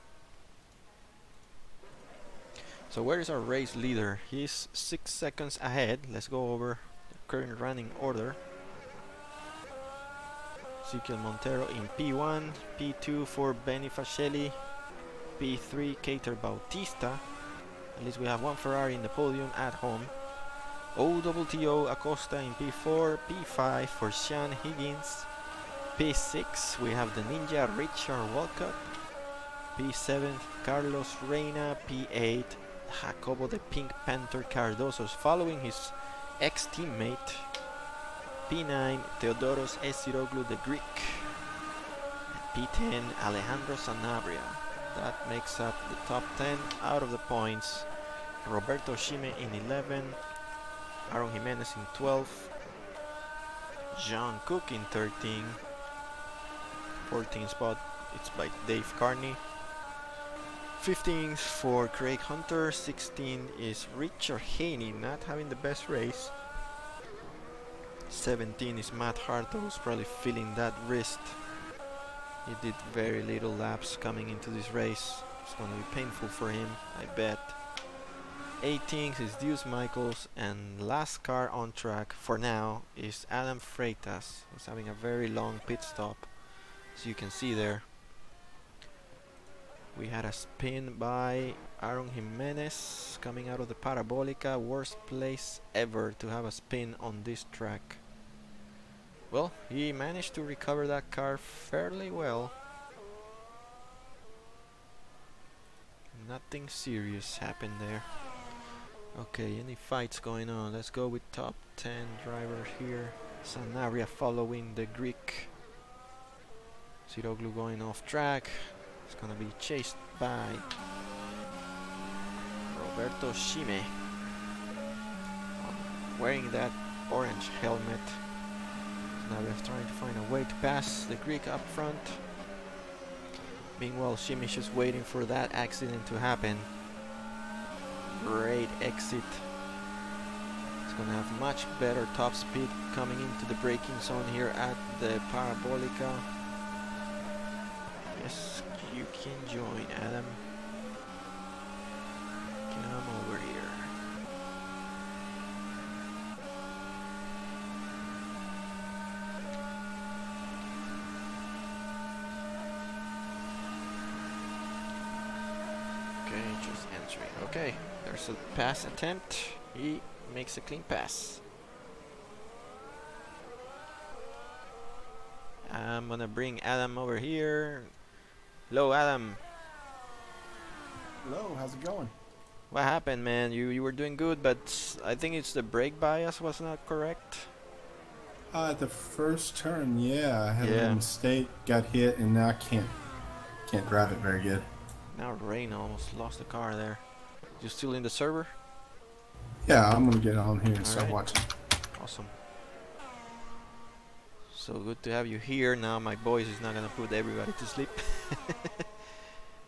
So where is our race leader? He's 6 seconds ahead. Let's go over the current running order. Ezequiel Montero in P1, P2 for Benny Fascelli, P3 Keiter Bautista. At least we have one Ferrari in the podium at home. OTTO Acosta in P4, P5 for Sean Higgins, P6 we have the Ninja Richard Walcott, P7 Carlos Reina, P8 Jacobo the Pink Panther Cardoso following his ex-teammate, P9 Theodoros Esiroglu the Greek, and P10 Alejandro Sanabria. That makes up the top 10 out of the points. Roberto Shime in 11, Aaron Jimenez in 12, John Cook in 13, 14th spot it's by Dave Carney, 15th for Craig Hunter, 16 is Richard Haney, not having the best race, 17 is Matt Harto, who's probably feeling that wrist. He did very little laps coming into this race. It's going to be painful for him, I bet. 18th is Deuce Michaels, and last car on track for now is Adam Freitas, who's having a very long pit stop, as you can see there. We had a spin by Aaron Jimenez coming out of the Parabolica, worst place ever to have a spin on this track. Well, he managed to recover that car fairly well. Nothing serious happened there. Okay, any fights going on? Let's go with top 10 driver here. Sanabria following the Greek. Siroglu going off track. It's gonna be chased by Roberto Shime, wearing that orange helmet. Sanabria's trying to find a way to pass the Greek up front. Meanwhile, Shime is just waiting for that accident to happen. Great exit. It's gonna have much better top speed coming into the braking zone here at the Parabolica. Yes, you can join, Adam. Come over here. Okay, just entering. Okay, there's a pass attempt. He makes a clean pass. I'm gonna bring Adam over here. Hello, Adam. Hello, how's it going? What happened, man? You were doing good, but I think it's the brake bias was not correct. At the first turn, yeah, I had a Yeah. little mistake, got hit, and now I can't drive it very good. Now Rain almost lost the car there. You still in the server? Yeah, I'm gonna get on here and start Alright. watching. Awesome. So good to have you here. Now my voice is not gonna put everybody to sleep.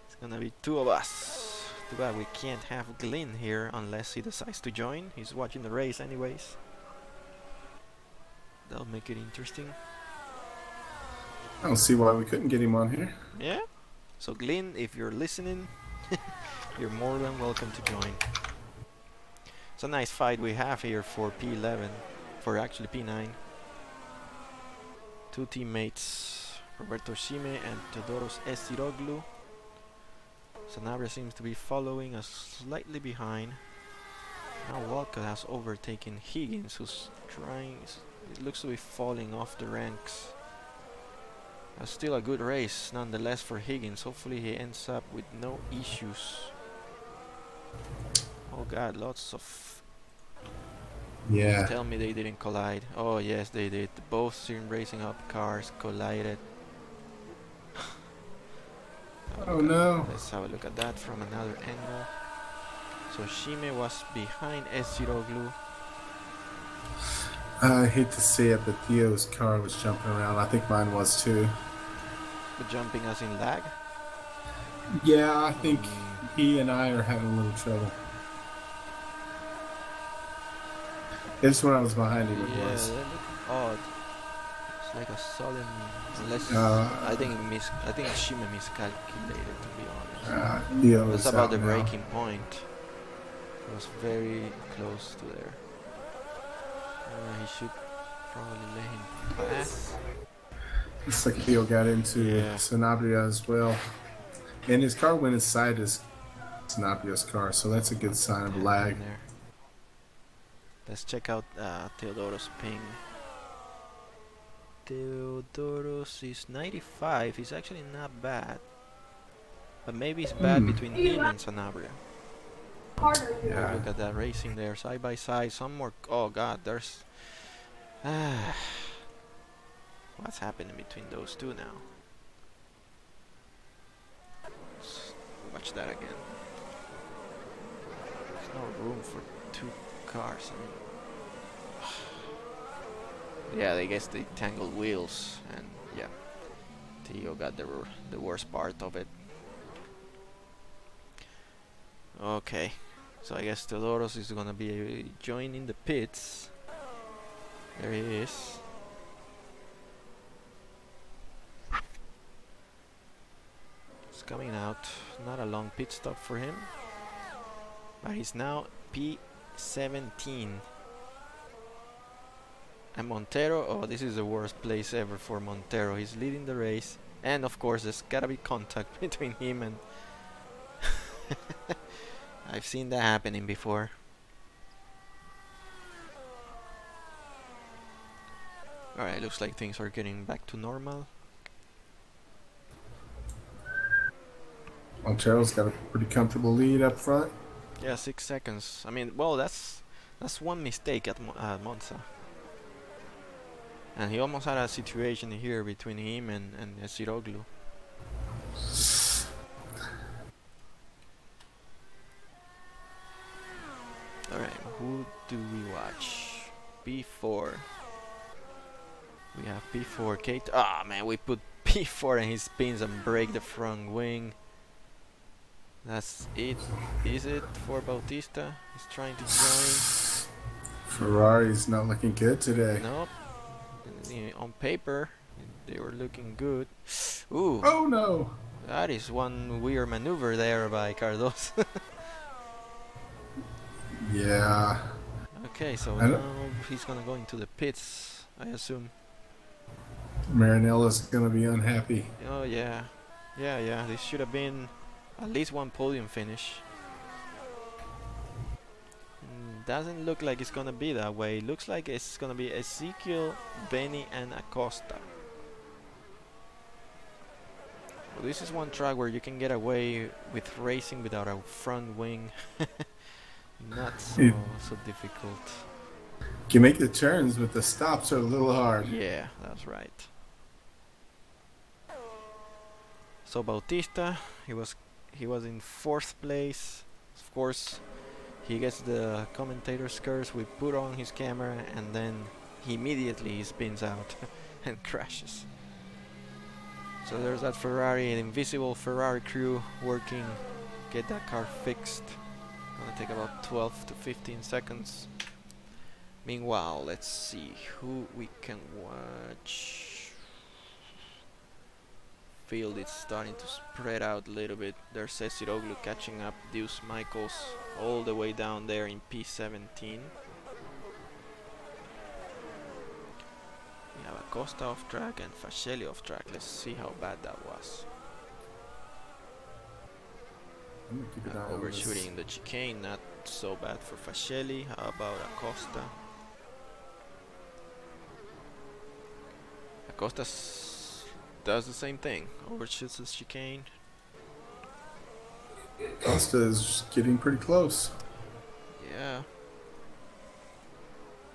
It's gonna be two of us. Too bad we can't have Glenn here unless he decides to join. He's watching the race anyways. That'll make it interesting. I don't see why we couldn't get him on here. Yeah? So Glenn, if you're listening, you're more than welcome to join. It's a nice fight we have here for P11, for actually P9. Two teammates, Roberto Shime and Theodoros Esiroglu. Sanabria seems to be following us slightly behind. Now Walcott has overtaken Higgins, who's trying, it looks to be falling off the ranks. Still a good race nonetheless for Higgins. Hopefully he ends up with no issues. Oh god, lots of... Yeah. Tell me they didn't collide. Oh yes, they did. Both SimRacingHub cars collided. Oh no. Let's have a look at that from another angle. So Shime was behind Esiroglu. I hate to say it, but Theo's car was jumping around. I think mine was too. But jumping as in lag? Yeah, I think he and I are having a little trouble. It's when I was behind him. It Yeah, was. that look odd. It's like a sudden, unless I think I think Shima miscalculated, to be honest. Theo That's is about out the now. breaking point. It was very close to there. He should probably let him pass. Looks like Theo got into Yeah. Sanabria as well. And his car went inside his Sanabria's car, so that's a good sign of lag. There. Let's check out Theodoros' ping. Theodoros is 95. He's actually not bad. But maybe it's bad between him and Sanabria. Yeah. Look at that racing there, side by side. Some more. Oh god, there's. What's happening between those two now? Let's watch that again. There's no room for two cars. I mean, yeah, I guess they tangled wheels, and yeah, Theo got the worst part of it. Okay, so I guess Theodoros is gonna be joining the pits. There he is. It's coming out. Not a long pit stop for him, but he's now P17. And Montero, oh, this is the worst place ever for Montero. He's leading the race, and of course there's gotta be contact between him and I've seen that happening before. Alright, looks like things are getting back to normal. Montero's got a pretty comfortable lead up front. Yeah, 6 seconds. I mean, well, that's one mistake at Monza. And he almost had a situation here between him and Siroglu. Alright, who do we watch? P4. We have P4 Kate. Ah man, we put P4 and he spins and break the front wing. That's it. Is it for Bautista? He's trying to join. Ferrari's not looking good today. Nope. On paper, they were looking good. Ooh. Oh no! That is one weird maneuver there by Cardoso. Yeah. Okay, so now he's gonna go into the pits, I assume. Marinella's gonna be unhappy. Oh yeah. Yeah, this should have been at least one podium finish. Doesn't look like it's gonna be that way. Looks like it's gonna be Ezekiel, Benny and Acosta. Well, this is one track where you can get away with racing without a front wing. Not so difficult. You can make the turns, but the stops are a little hard. Yeah, that's right. So Bautista, he was in 4th place. Of course, he gets the commentator's curse. We put on his camera, and then he immediately spins out and crashes. So there's that Ferrari, an invisible Ferrari crew working, get that car fixed. Gonna take about 12 to 15 seconds. Meanwhile, let's see who we can watch. Field is starting to spread out a little bit. There's Sesiroglu catching up, Deuce Michaels all the way down there in P17. We have Acosta off track and Fascelli off track. Let's see how bad that was. Overshooting in the chicane, not so bad for Fascelli. How about Acosta? Acosta does the same thing, overshoots the chicane. Acosta is getting pretty close. Yeah.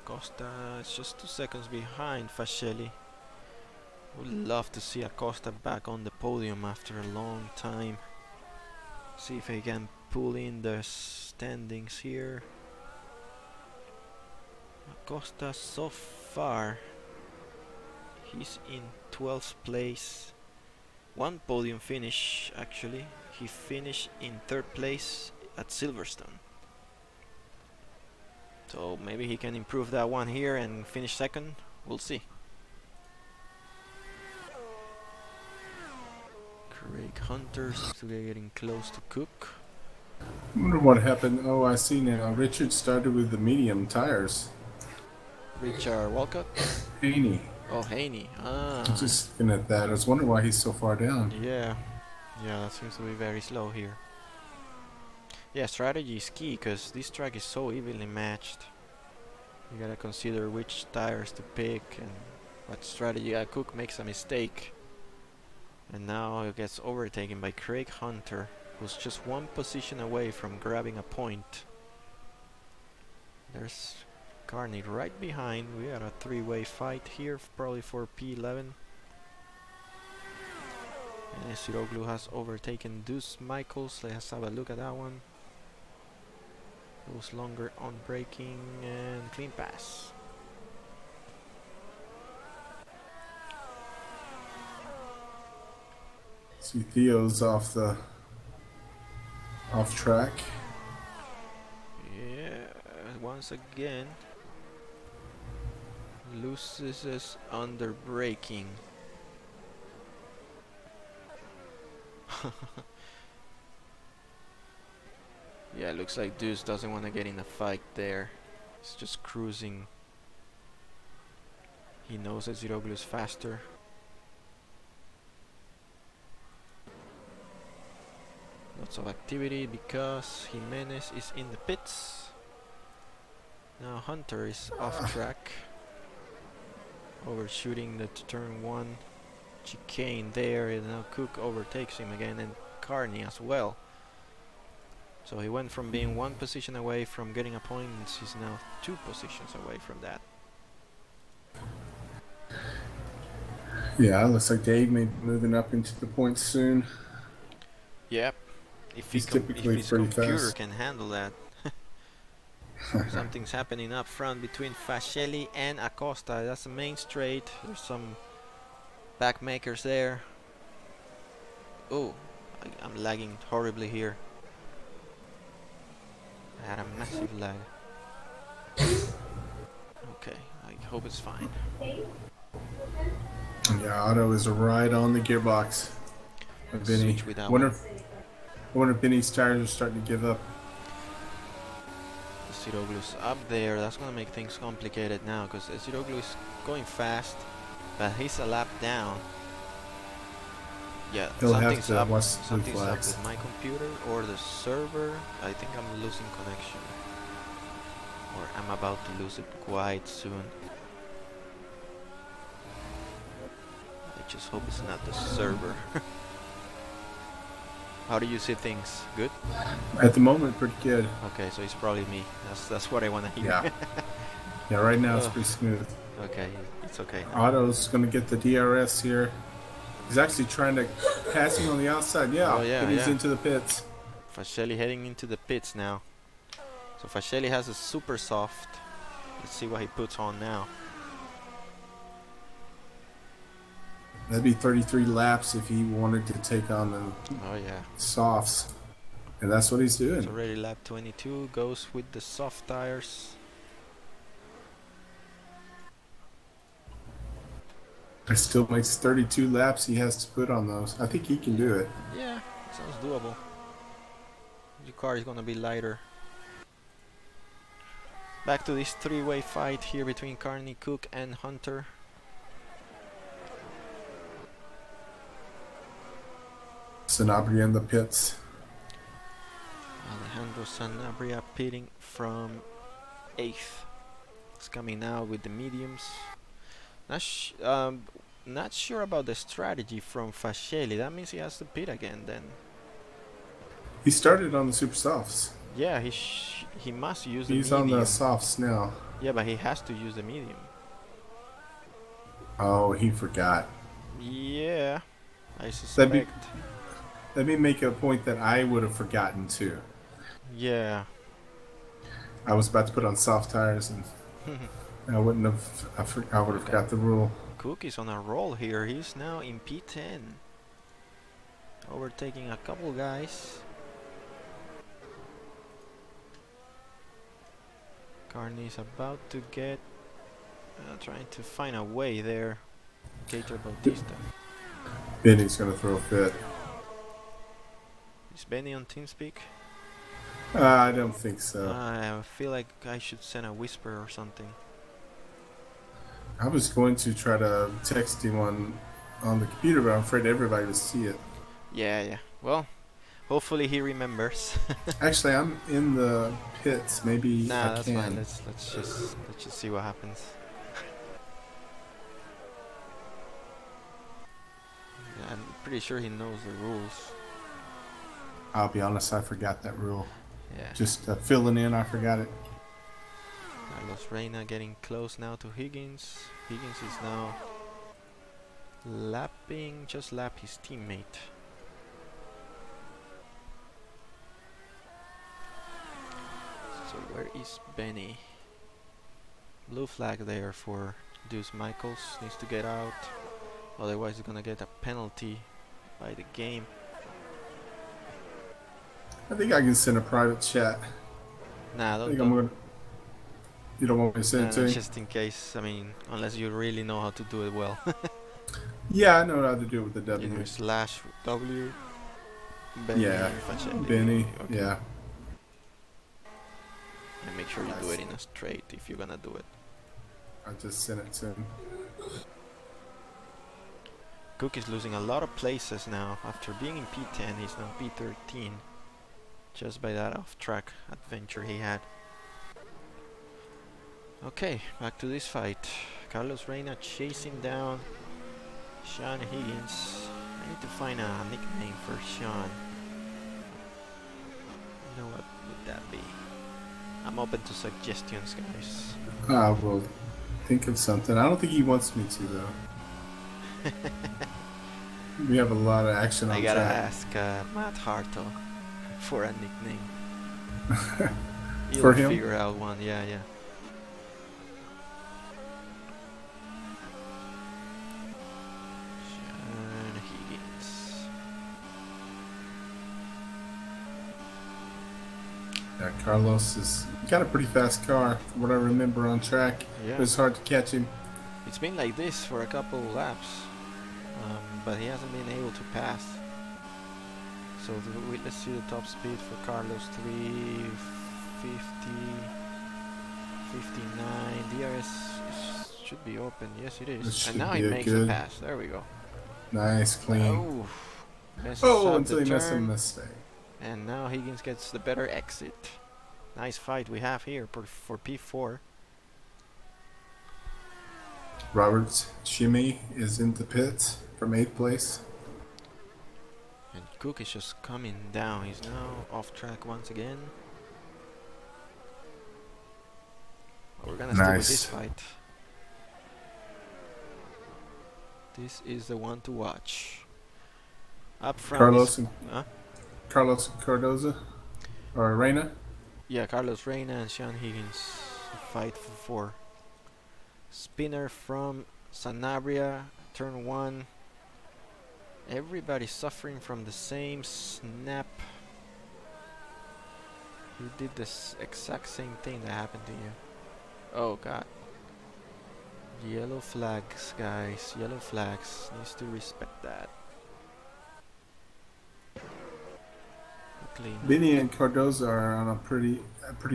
Acosta is just 2 seconds behind Fascelli. Would love to see Acosta back on the podium after a long time. See if he can pull in the standings here. Acosta so far, he's in 12th place. One podium finish actually. He finished in 3rd place at Silverstone. So maybe he can improve that one here and finish second. We'll see. Craig Hunter seems to be getting close to Cook. I wonder what happened. Oh, I see now. Richard started with the medium tires. Richard Walcott? Haney. Oh, Haney. Ah. I was just looking at that. I was wondering why he's so far down. Yeah. Yeah, that seems to be very slow here. Yeah, strategy is key because this track is so evenly matched. You gotta consider which tires to pick and what strategy. Cook makes a mistake. And now he gets overtaken by Craig Hunter, who's just one position away from grabbing a point. There's Carney right behind. We got a three-way fight here, probably for P11. And Siroglu has overtaken Deuce Michaels. Let's have a look at that one. Goes longer on braking and clean pass. See Theo's off track. Yeah, once again loses us under braking. Yeah, looks like Deuce doesn't want to get in a fight there. He's just cruising. He knows that Ziroglu is faster. Lots of activity because Jimenez is in the pits. Now Hunter is off track. Overshooting the turn 1 chicane there, and now Cook overtakes him again, and Carney as well. So he went from being one position away from getting a point, and he's now 2 positions away from that. Yeah, looks like Dave may be moving up into the points soon. Yep. If He's if typically his pretty computer fast. can handle that. Something's happening up front between Fascelli and Acosta. That's the main straight. There's some backmakers there. Oh, I'm lagging horribly here. I had a massive lag. Okay, I hope it's fine. Yeah, Otto is right on the gearbox. Benny. Switch with that I one. wonder if Benny's tires are starting to give up. Siroglu's up there. That's gonna make things complicated now because Siroglu is going fast, but he's a lap down. Yeah, He'll have something's to up. watch the Something's up flags. with my computer or the server. I think I'm losing connection, or I'm about to lose it quite soon. I just hope it's not the server. How do you see things? Good? At the moment, pretty good. Okay, so it's probably me. That's what I want to hear. Yeah. Yeah, right now it's pretty smooth. Okay, it's okay. Otto's going to get the DRS here. He's actually trying to pass him on the outside. Yeah, Oh, yeah, but he's yeah. into the pits. Fascelli heading into the pits now. So Fascelli has a super soft. Let's see what he puts on now. That'd be 33 laps if he wanted to take on the Oh yeah. softs. And that's what he's doing. It's already lap 22. Goes with the soft tires. It still makes 32 laps he has to put on those. I think he can do it. Yeah, sounds doable. Your car is gonna be lighter. Back to this three-way fight here between Carney, Cook, and Hunter. Sanabria in the pits. Alejandro Sanabria pitting from 8th. It's coming now with the mediums. Not sure about the strategy from Fascelli. That means he has to pit again then. He started on the super softs. Yeah, he must use the He's medium. on the softs now. Yeah, but he has to use the medium. Oh, he forgot. Yeah, I suspect. Let me make a point that I would have forgotten too. Yeah. I was about to put on soft tires and I wouldn't have. I would have forgot the rule. Cook is on a roll here. He's now in P10, overtaking a couple guys. Carney's about to get trying to find a way there. Gator Bautista. Benny's gonna throw a fit. Is Benny on TeamSpeak? I don't think so. I feel like I should send a whisper or something. I was going to try to text him on the computer, but I'm afraid everybody will see it. Yeah. Well, hopefully he remembers. Actually, I'm in the pits. Maybe Nah, I that's can. fine. Let's just see what happens. Yeah, I'm pretty sure he knows the rules. I'll be honest, I forgot that rule. Yeah. Just filling in, I forgot it. Carlos Reina getting close now to Higgins. Higgins is now just lap his teammate. So where is Benny? Blue flag there for Deuce Michaels. Needs to get out. Otherwise he's gonna get a penalty by the game. I think I can send a private chat. Nah, I think I'm gonna. You don't want me to send it to him? just in case. I mean, unless you really know how to do it well. Yeah, I know how to do it with the W. You know, slash W. Benny, Yeah, Facelli. Benny. Okay. Yeah. And make sure you do it in a straight if you're gonna do it. I just sent it to him. Cook is losing a lot of places now. After being in P10, he's now P13. Just by that off-track adventure he had. Okay, back to this fight. Carlos Reina chasing down Sean Higgins. I need to find a nickname for Sean. You know what would that be? I'm open to suggestions, guys. I will think of something. I don't think he wants me to, though. We have a lot of action on I gotta track. ask Matt Hartle for a nickname. You'll For him? figure out one, yeah. Sean Higgins. Yeah, Carlos has got a pretty fast car, from what I remember on track. Yeah. It was hard to catch him. It's been like this for a couple laps, but he hasn't been able to pass. So let's see the top speed for Carlos: 350, 59. DRS should be open. Yes, it is. And now he makes a pass. There we go. Nice, clean. Oh, messes up Until the he missed a turn. mistake. And now Higgins gets the better exit. Nice fight we have here for P4. Robert Shimmy is in the pits from 8th place. And Cook is just coming down. He's now off track once again. We're gonna stick with this fight. This is the one to watch. Up front. Carlos Cardoza or Reina. Yeah, Carlos Reina and Sean Higgins fight for 4. Spinner from Sanabria, turn 1. Everybody's suffering from the same snap. You did this exact same thing that happened to you. Oh god. Yellow flags, guys. Yellow flags. Needs to respect that. Benny and Cardoza are on a pretty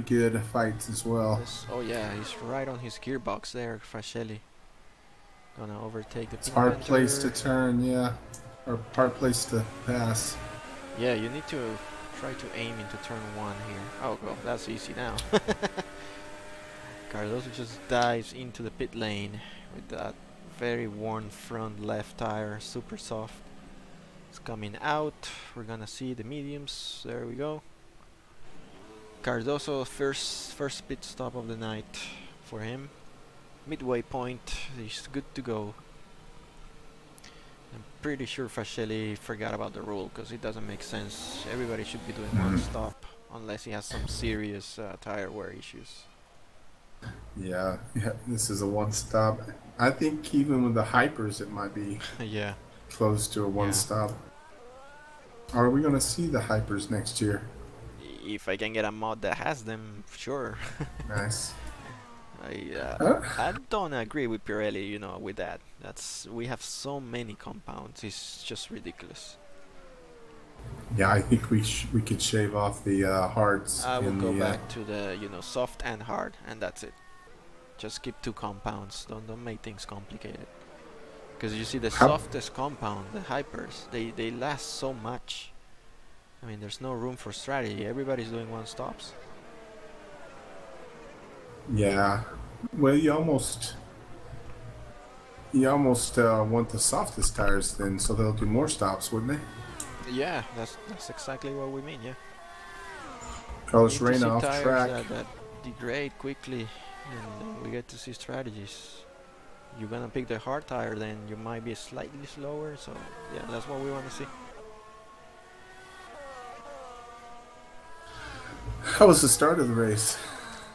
good fight as well. Oh yeah, he's right on his gearbox there, Facelli. Gonna overtake the hard place to turn, yeah. Or hard place to pass. Yeah, you need to try to aim into turn 1 here. Oh well, that's easy now. Cardozo just dives into the pit lane with that very worn front left tire, super soft. It's coming out. We're gonna see the mediums. There we go. Cardozo first pit stop of the night for him. Midway point. He's good to go. I'm pretty sure Facelli forgot about the rule because it doesn't make sense. Everybody should be doing one stop unless he has some serious tire wear issues. Yeah, this is a one stop. I think even with the hypers it might be Yeah. close to a one stop. Are we going to see the hypers next year? if I can get a mod that has them, sure. Nice. I don't agree with Pirelli, you know, with that. We have so many compounds. It's just ridiculous. Yeah, I think we could shave off the hards. I would go back to the, you know, soft and hard, and that's it. Just keep 2 compounds. Don't make things complicated. Because you see the softest compound, the hypers, they last so much. I mean, there's no room for strategy. Everybody's doing 1-stops. Yeah. Well, you almost want the softest tires then, so they'll do more stops, wouldn't they? Yeah, that's exactly what we mean. Yeah. Carlos Reina off track. That degrade quickly, and we get to see strategies. You're gonna pick the hard tire, then you might be slightly slower. So yeah, that's what we want to see. How was the start of the race?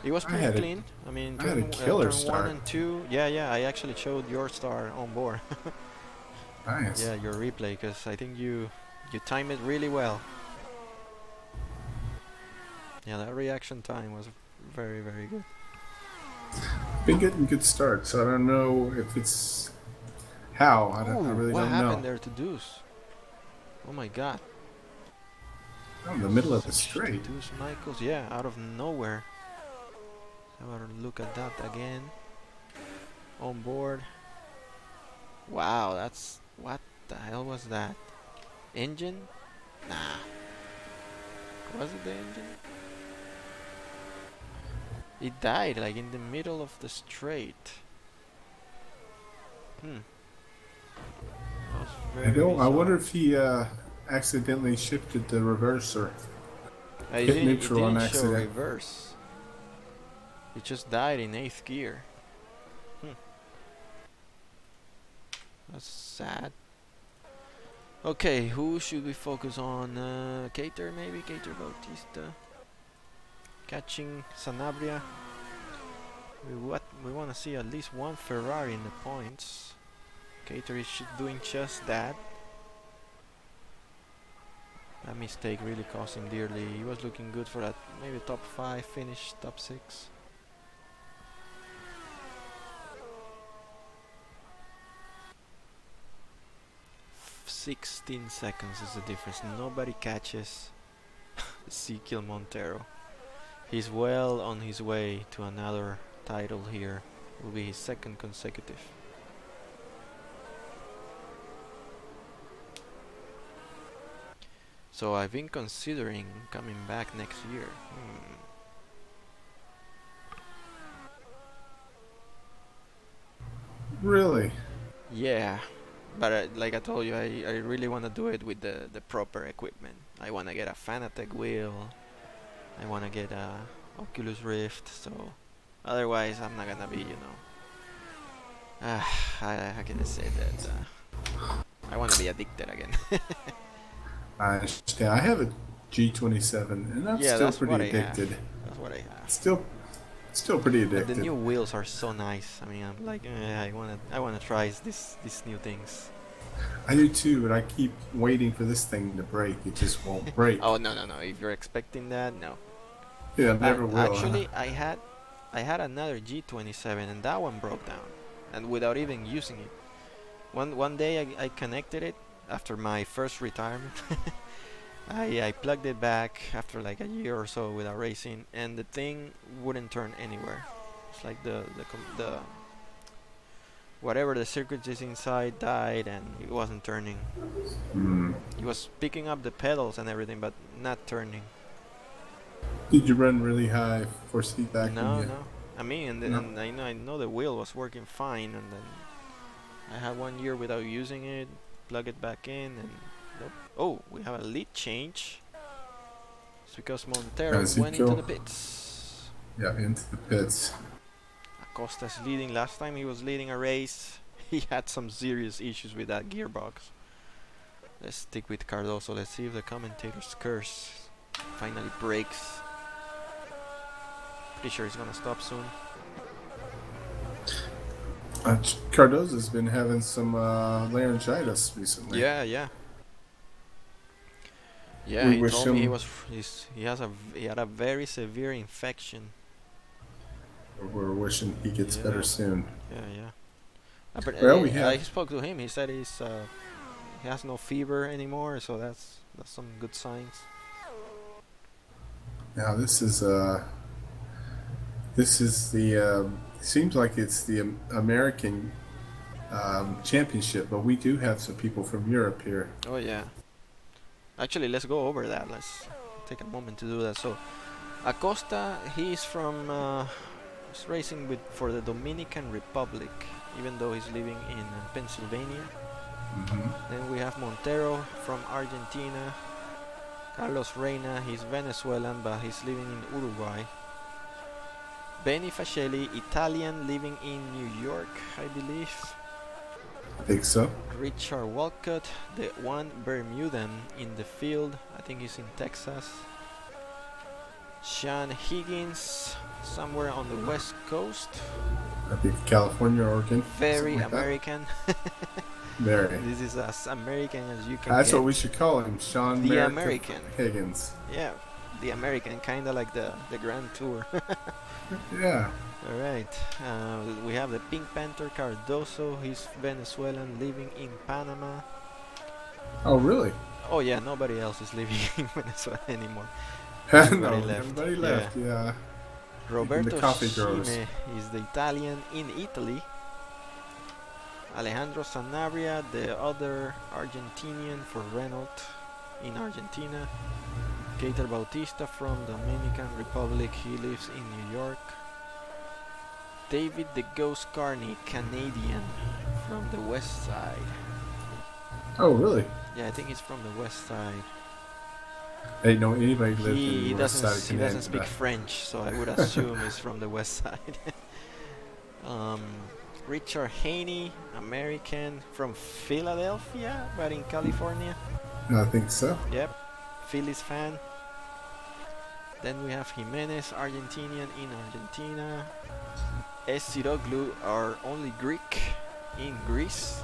It was pretty clean. I mean, I had a killer start. 1 and 2. Yeah. I actually showed your star on board. Nice. Yeah, your replay, because I think you timed it really well. Yeah, that reaction time was very, very good. Been getting good starts. So I don't know if it's how. I really don't know. What happened there to Deuce? Oh my God. Oh, in the middle of the straight. Deuce Michaels, yeah, out of nowhere. Have a look at that again. On board. Wow, that's... What the hell was that? Engine? Nah. Was it the engine? It died like in the middle of the straight. That was very bizarre. I wonder if he accidentally shifted the reverser. Hit neutral on accident. Show reverse. It just died in 8th gear. That's sad. Okay, who should we focus on? Cater maybe? Cater Bautista. Catching Sanabria. We want to see at least 1 Ferrari in the points. Cater is doing just that. That mistake really cost him dearly. He was looking good for that maybe top 5 finish, top 6. — 16 seconds is the difference. Nobody catches Ezequiel Montero. He's well on his way to another title here. It will be his 2nd consecutive. So I've been considering coming back next year. Really? Yeah. But like I told you, I really want to do it with the proper equipment. I want to get a Fanatec wheel. I want to get a Oculus Rift. So otherwise, I'm not gonna be, you know. How can I say that? I want to be addicted again. I understand. I have a G27, and I'm still pretty addicted. That's what I have. Still pretty addicted. And the new wheels are so nice. I mean, I'm like, I wanna try these new things. I do too, but I keep waiting for this thing to break. It just won't break. Oh no! If you're expecting that, no. Yeah, never will. Actually, I had another G27, and that one broke down, and without even using it. One day I connected it after my first retirement. I plugged it back after like a year or so without racing, and the thing wouldn't turn anywhere. It's like the whatever the circuit is inside died, and it wasn't turning. It was picking up the pedals and everything, but not turning. Did you run really high force feedback? No. I mean, and I know the wheel was working fine, and then I had 1 year without using it. Plug it back in, and nope. Oh, we have a lead change. It's because Montero went into the pits. Yeah, into the pits. Acosta's leading. Last time he was leading a race, he had some serious issues with that gearbox. Let's stick with Cardoso. Let's see if the commentator's curse finally breaks. Pretty sure he's gonna stop soon. Cardozo's been having some laryngitis recently. Yeah. Yeah, We he wish told me him. he had a very severe infection. We're wishing he gets better Yeah, soon. yeah. But Well, we I have. spoke to him. He said he has no fever anymore, so that's some good signs. Now this is the. Seems like it's the American championship, but we do have some people from Europe here. Oh yeah. Actually, let's go over that. Let's take a moment to do that. So, Acosta, he's from he's racing for the Dominican Republic, even though he's living in Pennsylvania. Then we have Montero from Argentina. Carlos Reina, he's Venezuelan, but he's living in Uruguay. Benny Fascelli, Italian, living in New York, I believe. I think so. Richard Walcott, the one Bermudan in the field, I think he's in Texas. Sean Higgins, somewhere on the west coast. I think California, Oregon. Very like American. Very. This is as American as you can That's get. what we should call him, Sean The Merrick American. Higgins. Yeah, the American, kinda like the Grand Tour. Yeah. Alright, we have the Pink Panther Cardoso, he's Venezuelan, living in Panama. Oh, really? Oh yeah, nobody else is living in Venezuela anymore. No, Everybody left. everybody left. Yeah. Roberto the coffee growers. Scime is the Italian in Italy. Alejandro Sanabria, the other Argentinian for Renault in Argentina. Gator Bautista from Dominican Republic, he lives in New York. David the Ghost Carney, Canadian, from the west side. Oh, really? Yeah, I think he's from the west side. I didn't know anybody lived in He the west side of doesn't Canada. speak French, so I would assume he's from the west side. Richard Haney, American from Philadelphia, but in California. I think so. Yep, Phillies fan. Then we have Jimenez, Argentinian in Argentina. Esiroglu, our only Greek in Greece.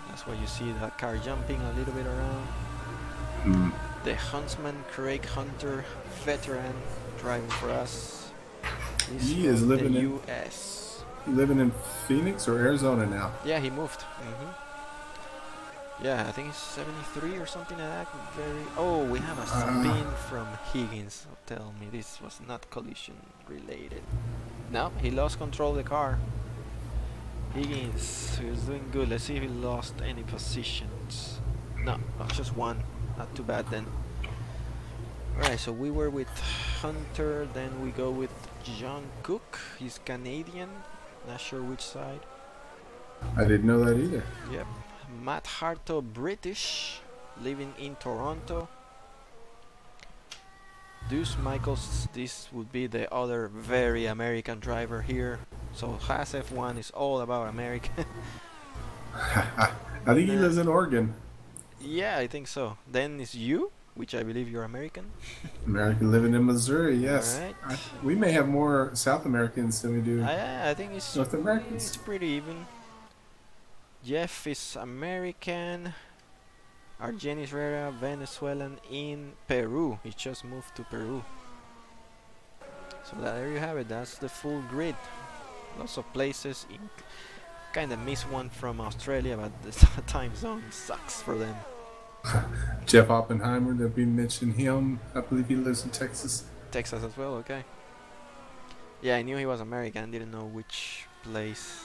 That's why you see that car jumping a little bit around. The Huntsman, Craig Hunter, veteran, driving for us. He is living the in US. living in Phoenix or Arizona now. Yeah, he moved. Yeah, I think he's 73 or something like that. Oh, we have a spin from Higgins. Tell me this was not collision related. No, he lost control of the car. Higgins, who's doing good. Let's see if he lost any positions. No, just one. Not too bad then. Alright, so we were with Hunter, then we go with John Cook. He's Canadian. Not sure which side. I didn't know that either. Yep. Matt Harto, British, living in Toronto. Deuce Michaels, this would be the other very American driver here. So Haas F1 is all about America. I think he lives in Oregon. Yeah, I think so. Then it's you, which I believe you're American. American living in Missouri, yes. Alright. We may have more South Americans than we do I think it's North Americans. It's pretty even. Jeff is American. Argenis Herrera, Venezuelan in Peru. He just moved to Peru. So there you have it. That's the full grid. Lots of places. Kind of miss one from Australia, but the time zone sucks for them. Jeff Oppenheimer, that we mentioned him. I believe he lives in Texas. Texas as well, okay. Yeah, I knew he was American, didn't know which place.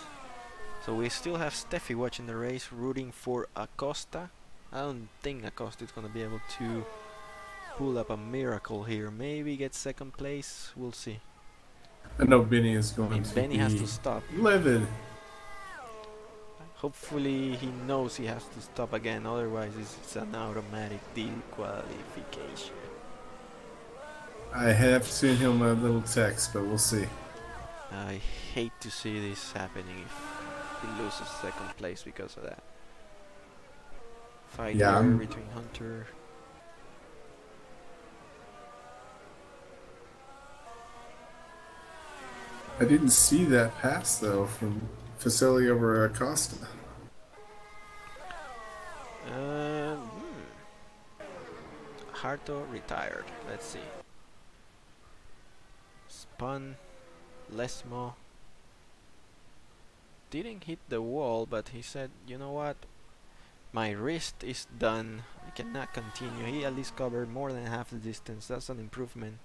So we still have Steffi watching the race, rooting for Acosta. I don't think Acosta is going to be able to pull up a miracle here. Maybe get second place, we'll see. I know Benny is going to Benny be has to stop. livid. Hopefully he knows he has to stop again, otherwise it's an automatic disqualification. I have seen him a little text, but we'll see. I hate to see this happening if he loses second place because of that. Fight Yeah, here between Hunter. I didn't see that pass though from Facility over Acosta. Harto retired. Let's see. Spun. Lesmo didn't hit the wall, but he said, you know what? My wrist is done. I cannot continue. He at least covered more than half the distance. That's an improvement.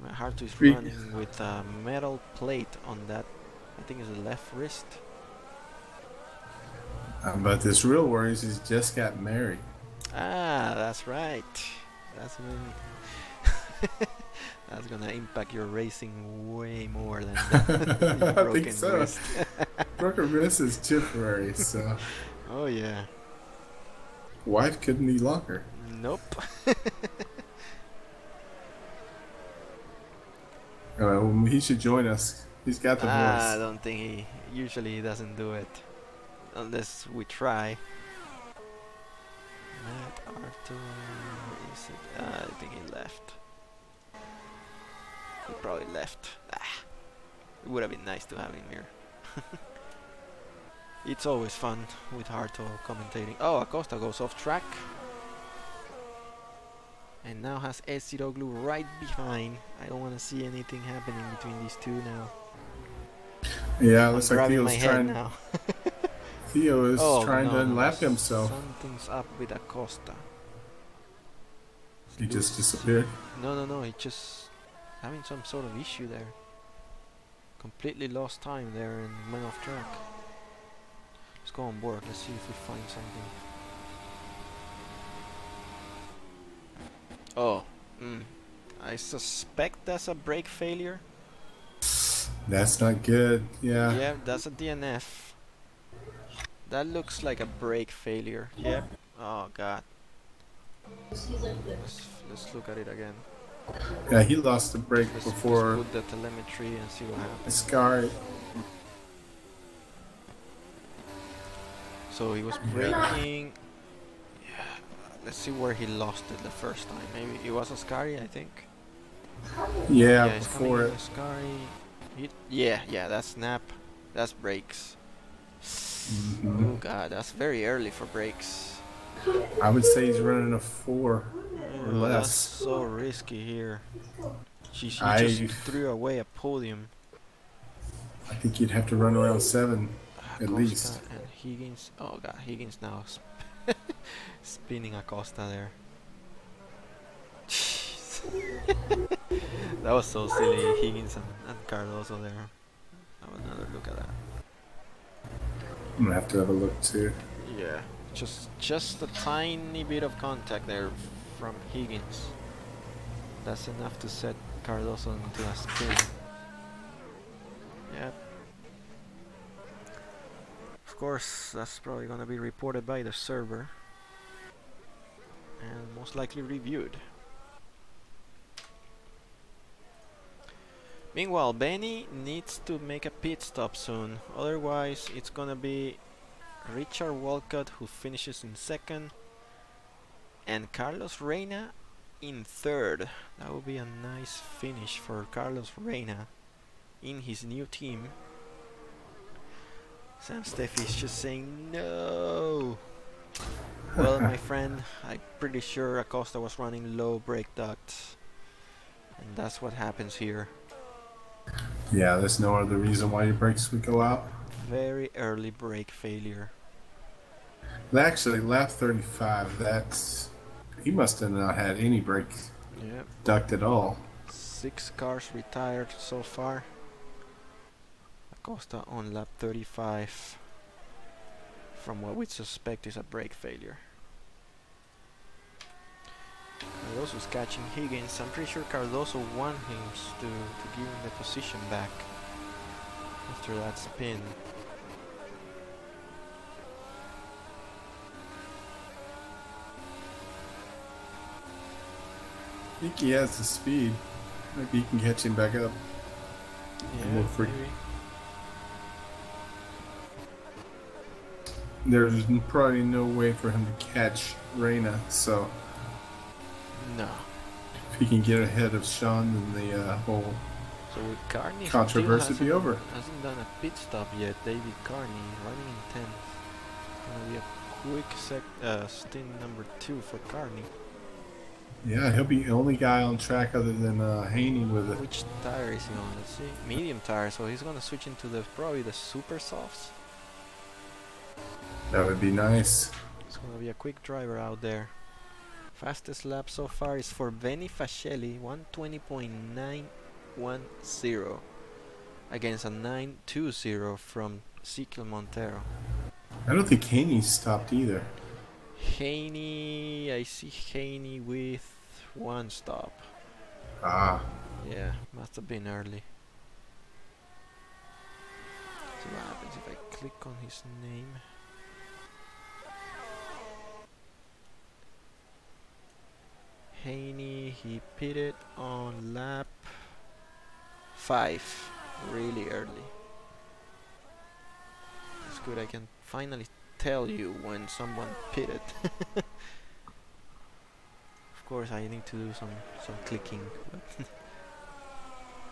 My Harto is running with a metal plate on that. I think it's the left wrist. But this real worries is just got married. Ah, that's right. That's when that's gonna impact your racing way more than that. I think so. Broken wrist is temporary, so. Oh yeah. Wife couldn't be longer. Nope. He should join us. He's got the voice. I don't think he usually doesn't do it unless we try. Matt Arthur, is it? I think he left. He probably left. It would have been nice to have him here. It's always fun with Harto commentating. Oh, Acosta goes off track. And now has Esiroglu right behind. I don't want to see anything happening between these two now. Yeah, looks like Theo's trying now. Theo is trying to lap himself. Something's up with Acosta. He just disappeared? No, he just having some sort of issue there. Completely lost time there and went off track. Let's go on board, let's see if we find something. Oh, I suspect that's a brake failure. That's not good, yeah. Yeah, that's a DNF. That looks like a brake failure. Yep. Oh god. Let's look at it again. Yeah, he lost the brake before. Let's put the telemetry and see what happens. Scar. So he was braking. Yeah. Let's see where he lost it the first time. Maybe it was Ascari, I think. Yeah, before it. Ascari. Yeah, that's snap. That's brakes. Oh god, that's very early for brakes. I would say he's running a 4 or less. That's so risky here. She just threw away a podium. I think you'd have to run around 7 at least. And Higgins. Oh god, Higgins now spinning Acosta there. Jeez. That was so silly. Higgins and Cardoso there. Have another look at that. I'm gonna have to have a look too. Yeah, just a tiny bit of contact there from Higgins. That's enough to set Cardoso into a spin. Yep. Of course, that's probably gonna be reported by the server and most likely reviewed. Meanwhile, Benny needs to make a pit stop soon, otherwise it's gonna be Richard Walcott who finishes in 2nd and Carlos Reina in 3rd. That would be a nice finish for Carlos Reina in his new team. Sam Steffi is just saying no. Well, my friend, I'm pretty sure Acosta was running low brake ducts and that's what happens here. Yeah, there's no other reason why your brakes would go out. Very early brake failure. Actually, lap 35, that's... He must have not had any brake duct at all. 6 cars retired so far. Acosta on lap 35 from what we suspect is a brake failure. Cardoso's catching Higgins. I'm pretty sure Cardoso won him to give him the position back after that spin. I think he has the speed. Maybe he can catch him back up. Yeah, maybe. There's probably no way for him to catch Reina, so... No. If he can get ahead of Sean, then the whole controversy will be over. Hasn't done a pit stop yet. David Carney running in 10th. It's gonna be a quick stint number 2 for Carney. Yeah, he'll be the only guy on track other than Haney with it. Which tire is he on? Let's see. Medium tire, so he's gonna switch into the probably the super softs. That would be nice. It's gonna be a quick driver out there. Fastest lap so far is for Benny Fascelli, 120.910 against a 920 from Ezekiel Montero. I don't think Haney stopped either. Haney, I see Haney with 1 stop. Ah. Yeah, must have been early. So what happens if I click on his name? Haney, he pitted on lap 5, really early. That's good, I can finally tell you when someone pitted. Of course I need to do some clicking.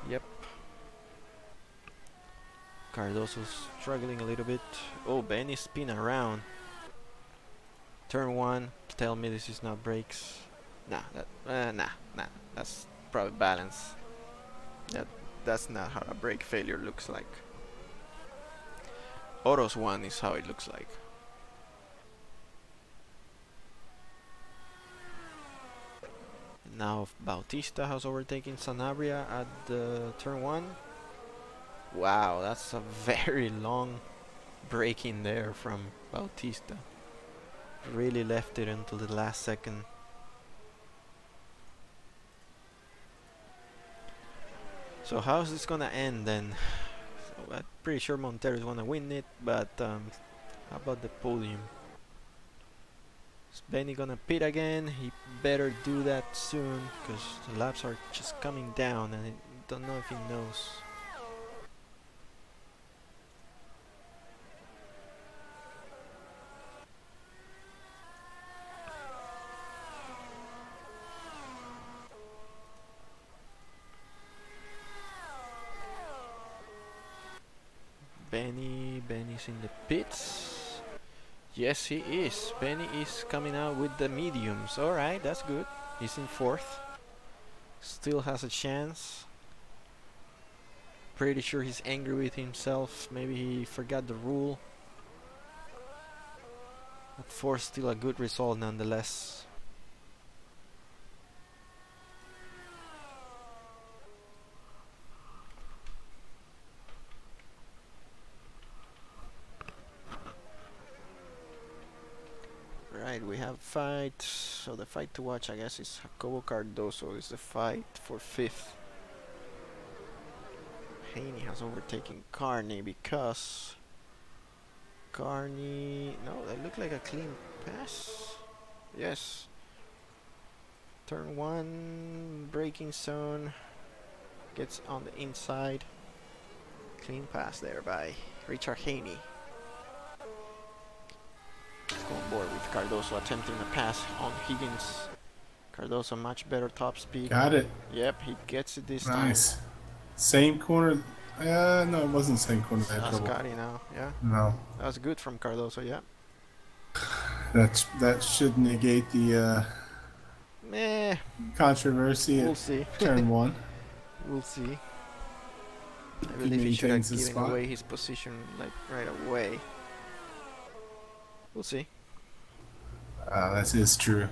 Yep. Cardoso's struggling a little bit. Oh, Benny spin around. Turn 1, tell me this is not brakes. Nah, that's probably balance. That's not how a brake failure looks like. Autos 1 is how it looks like. Now Bautista has overtaken Sanabria at the turn 1. Wow, that's a very long break in there from Bautista. Really left it until the last second. So how's this gonna end then? So I'm pretty sure Montero is gonna win it, but how about the podium? Is Benny gonna pit again? He better do that soon, because the laps are just coming down and I don't know if he knows. Benny's in the pits. Yes, he is. Benny is coming out with the mediums. Alright, that's good. He's in 4th. Still has a chance. Pretty sure he's angry with himself. Maybe he forgot the rule. But 4th still a good result nonetheless. Right, we have fight. So the fight to watch, I guess, is Jacobo Cardoso. Is the fight for 5th. Haney has overtaken Carney because Carney. No, that looked like a clean pass. Yes. Turn 1, braking zone. Gets on the inside. Clean pass there by Richard Haney. Let's go on board with Cardoso attempting a pass on Higgins. Cardoso much better top speed. Got it. Yep, he gets it this time. Nice. Same corner. No, it wasn't same corner. Ascari now, yeah. No. That was good from Cardoso, yeah. That should negate the Meh. controversy. We'll see. Turn 1. We'll see. I believe he should have maintains his given spot. away his position like right away. We'll see. That is true.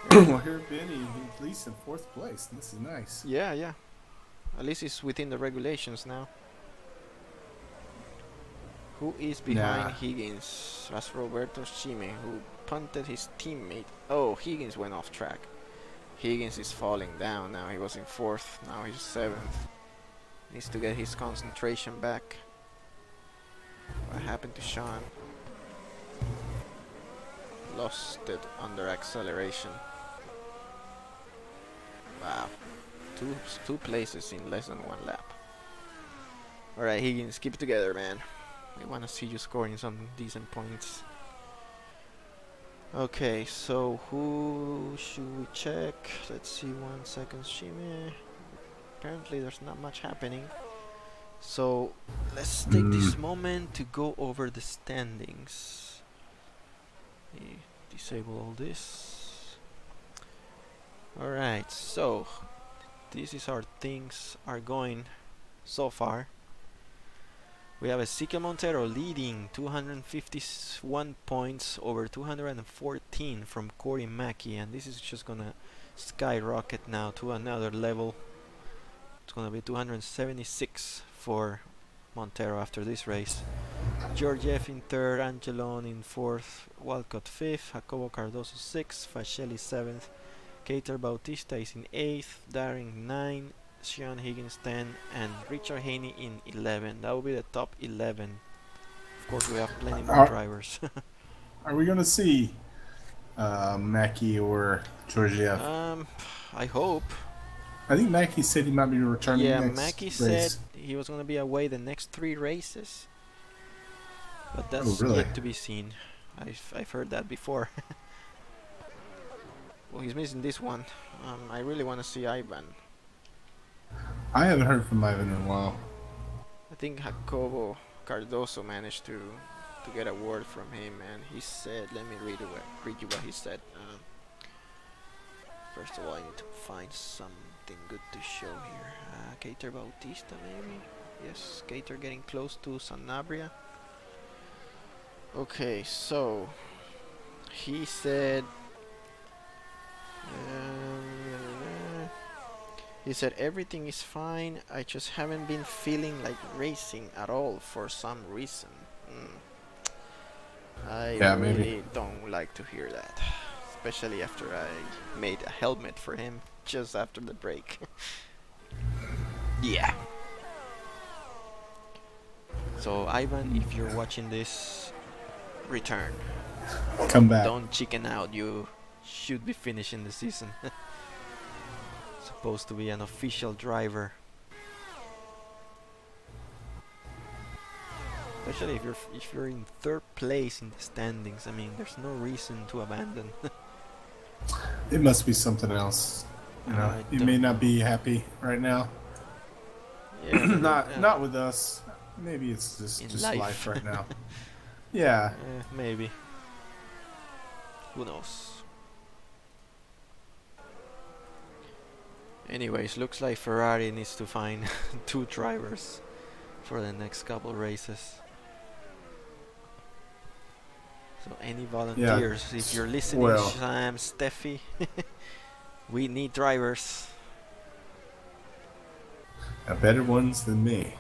Well, here Benny, he's at least in 4th place. This is nice. Yeah, yeah. At least it's within the regulations now. Who is behind Higgins? That's Roberto Schime, who punted his teammate. Oh, Higgins went off track. Higgins is falling down now. He was in 4th, now he's 7th. Needs to get his concentration back. What happened to Sean? Lost it under acceleration. Wow. Two places in less than 1 lap. Alright, Higgins, keep it together, man. We want to see you scoring some decent points. Okay, so who should we check? Let's see, 1 second, Shime. Apparently there's not much happening. So let's take this moment to go over the standings. Disable all this. Alright, so this is how things are going so far. We have Ezequiel Montero leading 251 points over 214 from Corey Mackey, and this is just gonna skyrocket now to another level. It's gonna be 276 for Montero after this race. Georgiev in third, Angelon in fourth, Walcott fifth, Jacobo Cardoso sixth, Fascelli seventh, Keiter Bautista is in eighth, Daring 9, Sean Higgins 10, and Richard Haney in 11. That will be the top 11. Of course, we have plenty more drivers. Are we going to see Mackey or Georgiev? I hope. I think Mackey said he might be returning next race. Mackey said he was going to be away the next 3 races. But that's yet to be seen. I've heard that before. Well, he's missing this one. I really want to see Ivan. I haven't heard from Ivan in a while. I think Jacobo Cardoso managed to get a word from him, and he said, let me read you what he said. First of all, I need to find something good to show here. Keiter Bautista, maybe? Yes, Keiter getting close to Sanabria. Okay, so he said everything is fine, I just haven't been feeling like racing at all for some reason. I really don't like to hear that, especially after I made a helmet for him just after the break. Yeah. So Ivan, if you're watching this, return. Come back. Don't chicken out, you should be finishing the season. Supposed to be an official driver. Especially if you're in third place in the standings. I mean, there's no reason to abandon. It must be something else. You know, you may not be happy right now. Yeah, not with us. Maybe it's just life right now. Yeah. Maybe. Who knows? Anyways, looks like Ferrari needs to find 2 drivers for the next couple races. So any volunteers, if you're listening, Sam, Steffi, we need drivers. Better ones than me.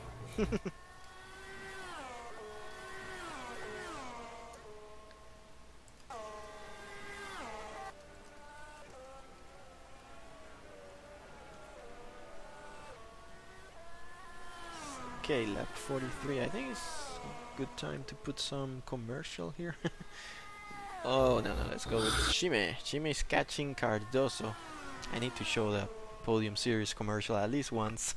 Okay, lap 43. I think it's a good time to put some commercial here. Oh, no, let's go with Chime. Chime is catching Cardoso. I need to show the Podium Series commercial at least once.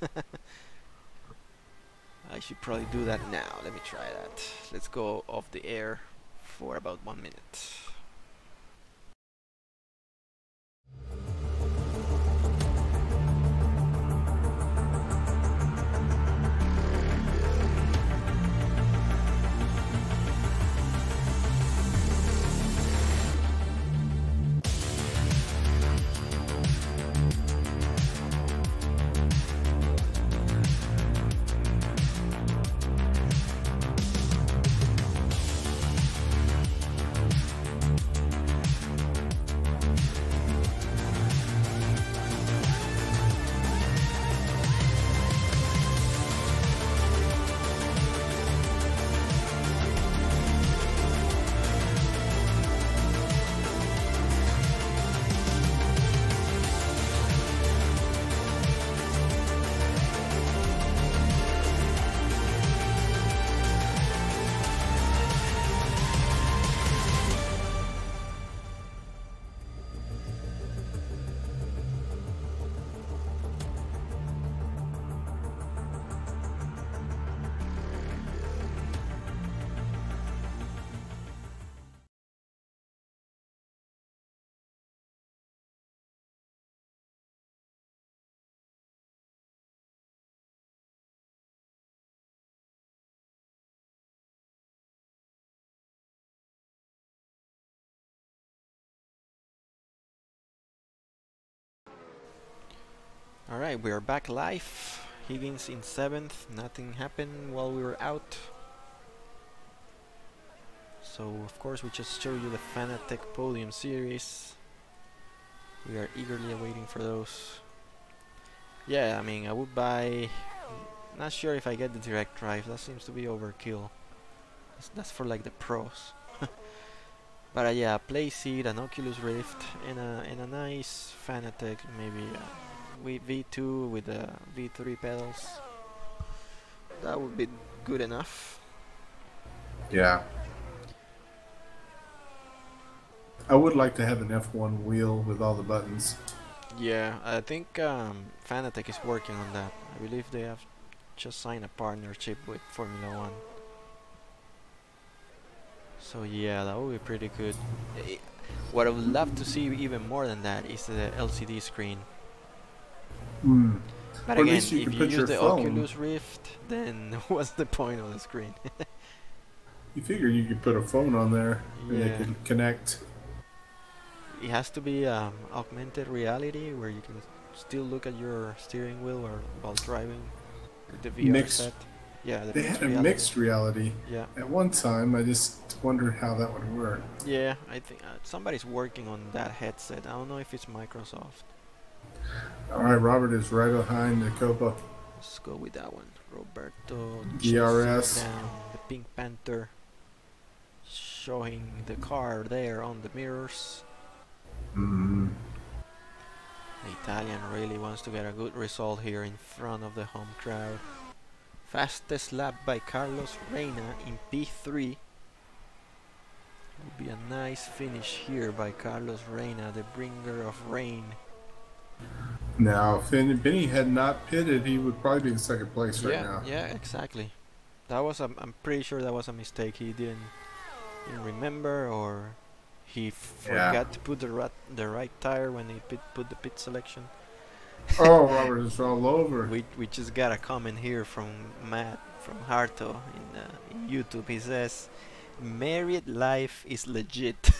I should probably do that now. Let me try that. Let's go off the air for about 1 minute. Alright, we are back live. Higgins in 7th. Nothing happened while we were out. So, of course, we just showed you the Fanatec Podium Series. We are eagerly awaiting for those. Yeah, I mean, I would buy... Not sure if I get the direct drive. That seems to be overkill. That's for like the pros. But yeah, a play seat, an Oculus Rift, and a nice Fanatec, maybe V2 with the V3 pedals. That would be good enough. Yeah. I would like to have an F1 wheel with all the buttons. Yeah, I think Fanatec is working on that. I believe they have just signed a partnership with Formula 1. So yeah, that would be pretty good. What I would love to see even more than that is the LCD screen. But again, if you use the Oculus Rift, then what's the point of the screen? You figure you could put a phone on there and they could connect. It has to be augmented reality where you can still look at your steering wheel or while driving with the VR set. Yeah, they had a mixed reality. Yeah. At one time, I just wondered how that would work. Yeah, I think somebody's working on that headset. I don't know if it's Microsoft. All right, Robert is right behind the Copa. Let's go with that one. Roberto DRS. Down the Pink Panther, showing the car there on the mirrors. The Italian really wants to get a good result here in front of the home crowd. Fastest lap by Carlos Reina in P3. Would be a nice finish here by Carlos Reina, the bringer of rain. Now, if Benny had not pitted, he would probably be in second place right now. Yeah, exactly. That was I'm pretty sure that was a mistake. He didn't remember, or he forgot to put the right tire when he put the pit selection. Oh, Robert is all over. We just got a comment here from Matt from Harto in YouTube. He says, "Married life is legit."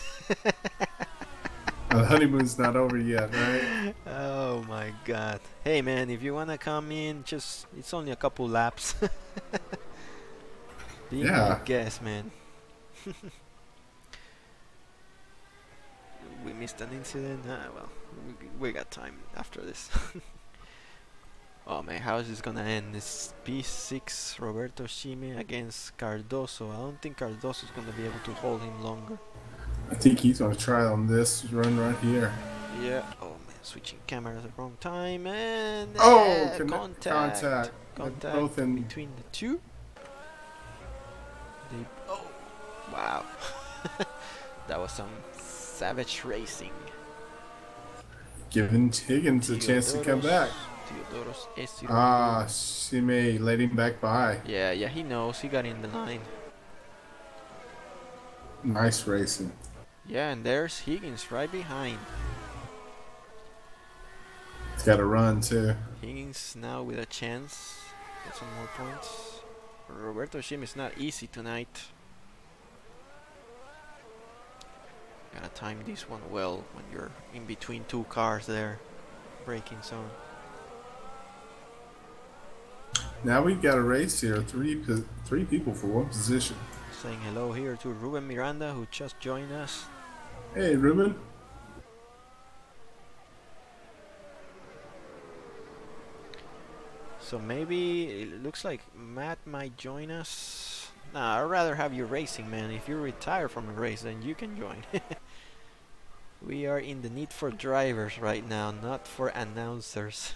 The honeymoon's not over yet, right? Oh my God! Hey man, if you wanna come in, it's only a couple laps. Be my guest, man. We missed an incident. Well, we got time after this. Oh man, how is this gonna end? This P6 Roberto Schime against Cardoso. I don't think Cardoso is gonna be able to hold him longer. I think he's gonna try on this run right here. Yeah. Oh man, switching cameras at the wrong time, and contact both in between the two. Oh, wow. That was some savage racing. Giving Higgins a chance to come back. Schime let him back by. Yeah, he knows. He got in the line. Nice racing. Yeah, and there's Higgins right behind. He's got a run too. Higgins now with a chance. Get some more points. Roberto Schime is not easy tonight. Gotta time this one well when you're in between two cars there. Braking zone. Now we've got a race here. Three people for one position. Saying hello here to Ruben Miranda, who just joined us. Hey, Ruben. So maybe it looks like Matt might join us. Nah, I'd rather have you racing, man. If you retire from a race, then you can join. We are in the need for drivers right now, not for announcers.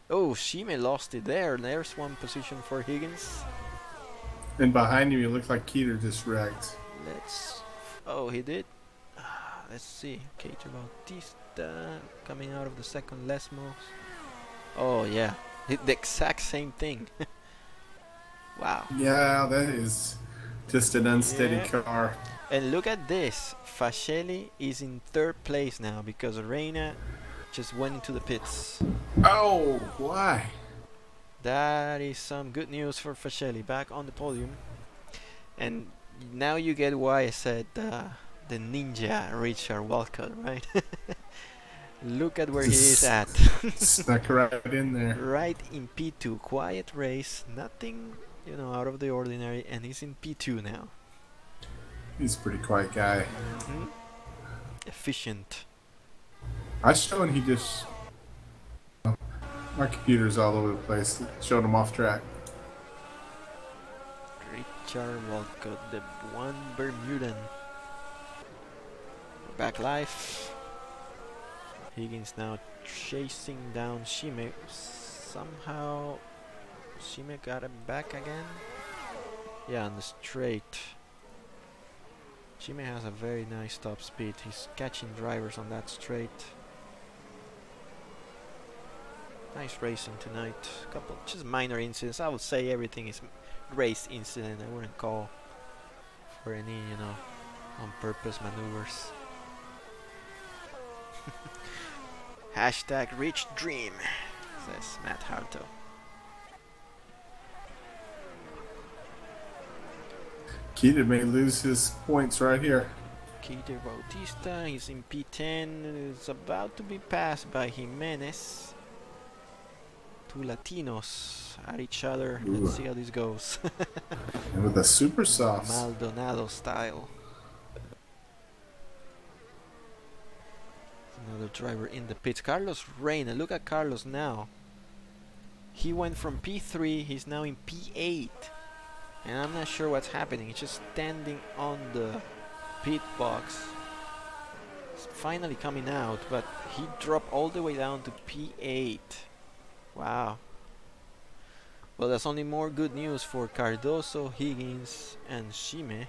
Oh, Schime lost it there. There's one position for Higgins. And behind him, it looks like Keeter just wrecked. Oh, he did? Let's see. Keita Bautista coming out of the second Lesmos. Oh, yeah. The exact same thing. Wow. Yeah, that is just an unsteady car. And look at this. Fascelli is in third place now because Reina just went into the pits. Oh, why? That is some good news for Fascelli, back on the podium. And now you get why I said the ninja Richard Walcott, right? Look at where he is at. Snuck right in there. Right in P2. Quiet race. Nothing, you know, out of the ordinary. And he's in P2 now. He's a pretty quiet guy. Efficient. I showed he just... My computer's all over the place. Showed him off track. Richard Walcott, the one Bermudan. Back life. Higgins now chasing down Shime. Somehow Shime got him back again. Yeah, on the straight. Shime has a very nice top speed. He's catching drivers on that straight. Nice racing tonight. Couple just minor incidents. I would say everything is race incident. I wouldn't call for any, you know, on purpose maneuvers. Hashtag rich dream, says Matt Harto. Keita may lose his points right here. Keita Bautista, he's in P10, is about to be passed by Jimenez. Two Latinos at each other. Ooh. Let's see how this goes. And with a super soft. Maldonado style. Another driver in the pits. Carlos Reina. Look at Carlos now. He went from P3. He's now in P8. And I'm not sure what's happening. He's just standing on the pit box. He's finally coming out. But he dropped all the way down to P8. Wow. Well, that's only more good news for Cardoso, Higgins, and Shime.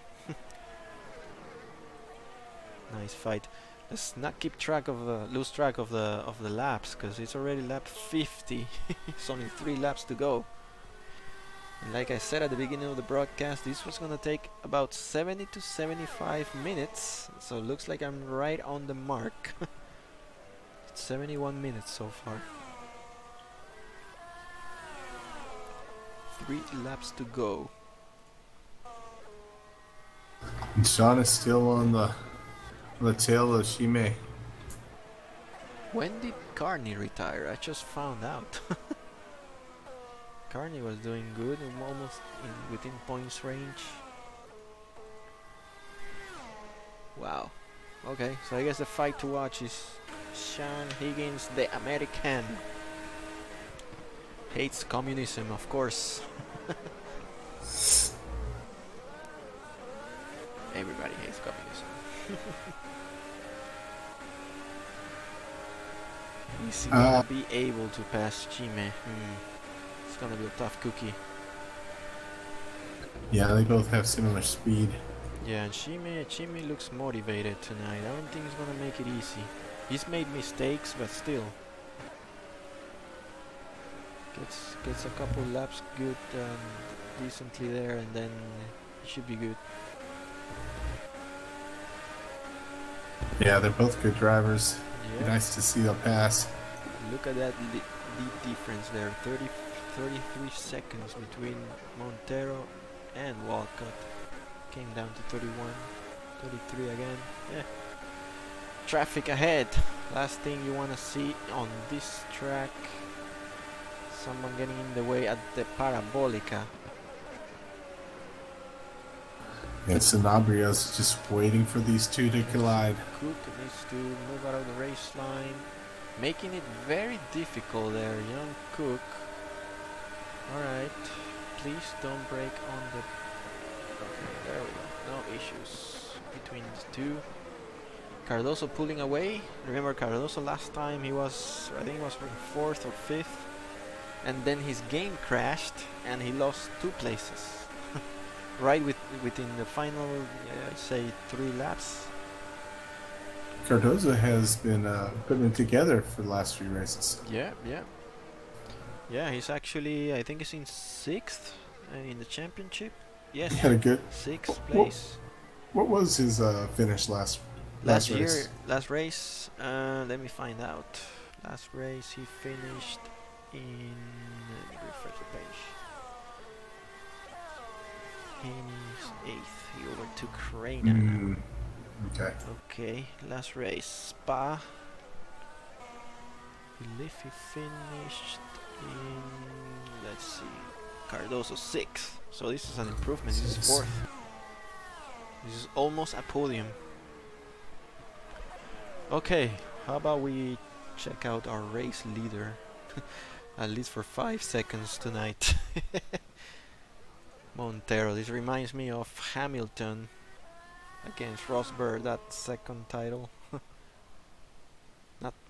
Nice fight. Let's not keep track of lose track of the laps, because it's already lap 50. It's only 3 laps to go. And like I said at the beginning of the broadcast, this was gonna take about 70 to 75 minutes. So it looks like I'm right on the mark. It's 71 minutes so far. 3 laps to go. And Sean is still on the tail of Shime. When did Carney retire? I just found out. Carney was doing good and almost within points range. Wow. Okay, so I guess the fight to watch is Sean Higgins, the American. Hates communism, of course. Everybody hates communism. Is he gonna be able to pass Chime? It's gonna be a tough cookie. Yeah, they both have similar speed. Yeah, and Chime looks motivated tonight. I don't think he's gonna make it easy. He's made mistakes, but still. Gets a couple laps good and decently there, and then he should be good. Yeah, they're both good drivers. Yeah. Nice to see a pass. Look at that lead difference there. 33 seconds between Montero and Walcott. Came down to 31, 33 again. Yeah. Traffic ahead. Last thing you want to see on this track. Someone getting in the way at the Parabolica. And Sanabria's just waiting for these two to collide. Cook needs to move out of the race line, making it very difficult there, young Cook. Alright, please don't break on the... Okay, there we go, no issues between the two. Cardoso pulling away. Remember Cardoso last time he was, I think he was 4th or 5th. And then his game crashed and he lost 2 places. Right within the final, I'd say 3 laps. Cardozo has been putting it together for the last few races. Yeah. Yeah, he's actually, I think he's in 6th in the championship. Yes, He had a good... 6th place. What was his finish last race? Last race, let me find out. Last race he finished in... Let me refresh the page. He's 8th. He overtook Reina. Okay. Okay, last race. Spa. believe he finished in, let's see, Cardoso 6th. So this is an improvement. This is 4th. This is almost a podium. Okay, how about we check out our race leader, at least for 5 seconds tonight. Montero. This reminds me of Hamilton against Rosberg, that second title.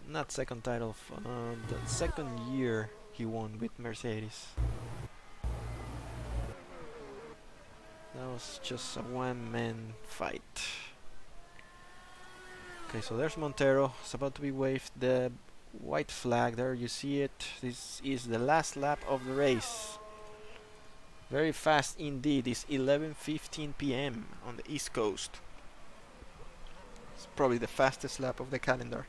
not second title, the second year he won with Mercedes. That was just a one-man fight. Okay, so there's Montero. It's about to be waved the white flag. There you see it. This is the last lap of the race. Very fast indeed. It's 11:15 p.m. on the East Coast. It's probably the fastest lap of the calendar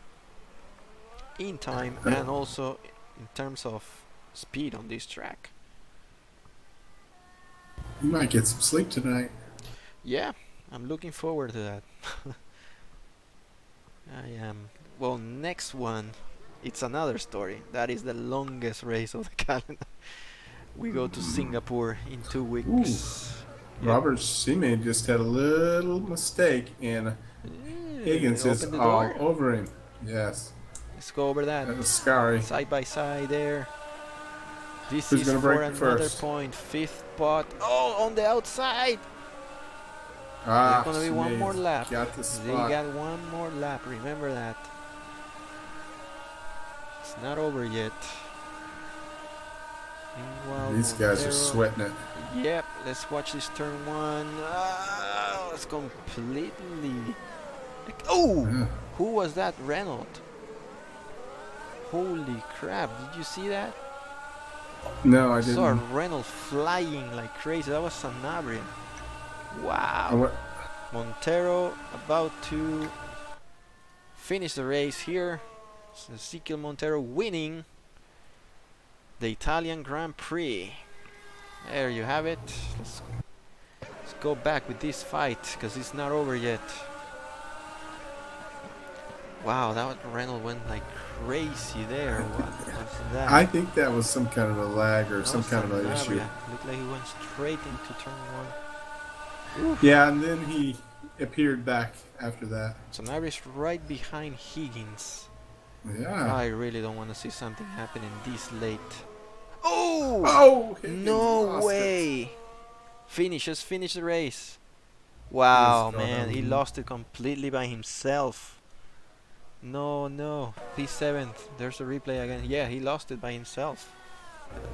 in time and also in terms of speed on this track. You might get some sleep tonight. Yeah, I'm looking forward to that. I am. Well, next one, it's another story. That is the longest race of the calendar. We go to Singapore in 2 weeks. Yep. Robert Seaman just had a little mistake, and Higgins is all over him. Yes. Let's go over that. That was scary. Side by side there. This Who's is gonna for break another first? point. 5th spot. Oh, on the outside. Ah, There's gonna be one more lap. Got the spot. They got one more lap. Remember that. It's not over yet. Meanwhile, These guys Montero, are sweating it. Yep, let's watch this turn 1. It's completely. Oh! Yeah. Who was that? Renault. Holy crap, did you see that? No, I I didn't. saw Renault flying like crazy. That was Sanabria. Wow. Montero about to finish the race here. Ezequiel Montero winning the Italian Grand Prix. There you have it. Let's go back with this fight because it's not over yet. Wow, that Renault went like crazy there. What was that? I think that was some kind of a lag or some kind of an Sanabria. issue. Looked like he went straight into turn 1. Oof. Yeah, and then he appeared back after that. Sanabria's right behind Higgins. Yeah. I really don't want to see something happening this late. Oh! Oh! Higgins No lost way! it. Just finish the race. Wow, Yes, man, he lost it completely by himself. No. P7th. There's a replay again. Yeah, he lost it by himself.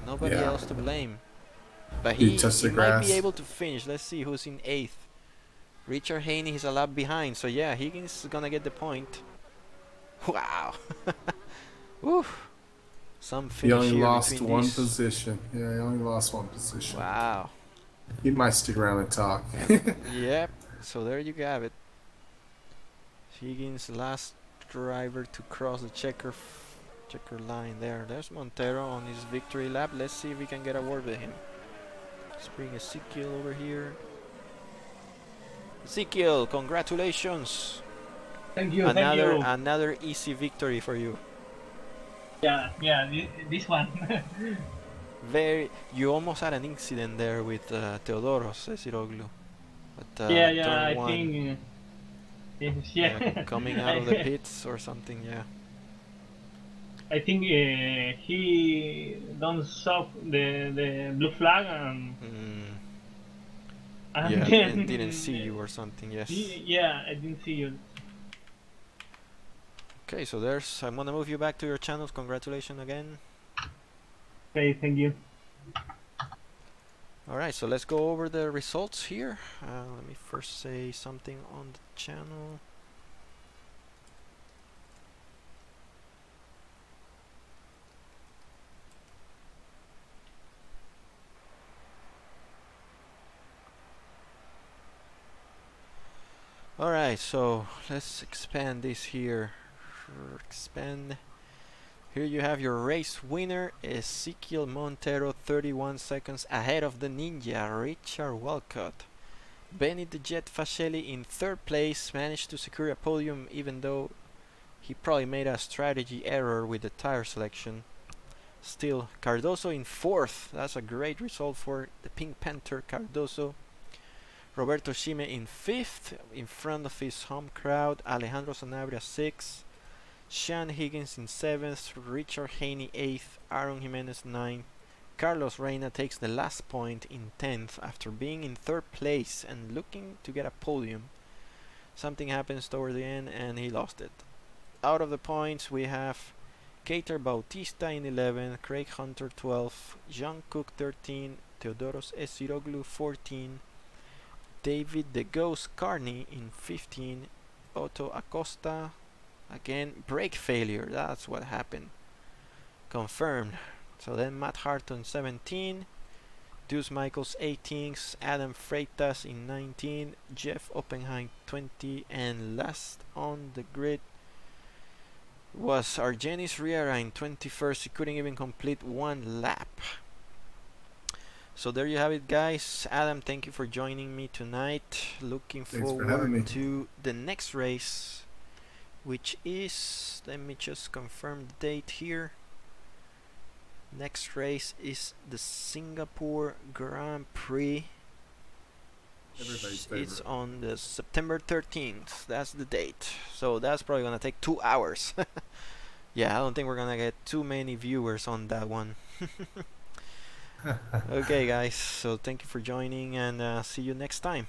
Nobody Yeah. else to blame. But He he touched the might grass. be able to finish. Let's see who's in 8th. Richard Haney is a lap behind. So yeah, Higgins is gonna get the point. Wow. Woo. Some He finish only here lost between one these. position. Yeah, he only lost one position. Wow. He might stick around and talk. Yep. So there you have it. Higgins, last driver to cross the checker line there. There's Montero on his victory lap. Let's see if we can get a word with him. Let's bring Ezequiel over here. Ezequiel, congratulations. Thank you. Another easy victory for you. Yeah, this one. You almost had an incident there with Theodoros Esiroglu. But I turn 1, think. yeah, coming out of the pits or something, yeah. I think he don't stop the blue flag and Yeah, then didn't see you or something, yes. Yeah, I didn't see you. Okay, so I'm gonna move you back to your channels. Congratulations again. Okay, thank you. Alright, so let's go over the results here. Let me first say something on the channel. Alright, so let's expand this here. Expand. Here you have your race winner, Ezequiel Montero, 31 seconds ahead of the Ninja, Richard Walcott. Benny the Jet Fascelli in 3rd place managed to secure a podium even though He probably made a strategy error with the tire selection. Still, Cardoso in 4th. That's a great result for the Pink Panther Cardoso. Roberto Schime in 5th, in front of his home crowd. Alejandro Sanabria 6th. Sean Higgins in 7th. Richard Haney 8th. Aaron Jimenez 9th. Carlos Reina takes the last point in 10th after being in 3rd place and looking to get a podium. Something happens toward the end and he lost it. Out of the points we have Keiter Bautista in 11th, Craig Hunter 12th, Jean Cook 13th, Theodoros Esiroglu 14th, David the Ghost Carney in 15th, Otto Acosta, again brake failure, that's what happened, confirmed. So then Matt Harton 17, Deuce Michaels 18th, Adam Freitas in 19, Jeff Oppenheim 20, and last on the grid was Argenis Riera in 21st. He couldn't even complete one lap. So there you have it, guys. Adam, thank you for joining me tonight. Looking forward to the next race, which is, let me just confirm the date here. Next race is the Singapore Grand Prix. It's on the September 13th. That's the date. So that's probably gonna take 2 hours. Yeah, I don't think we're gonna get too many viewers on that one. Okay, guys. So thank you for joining, and see you next time.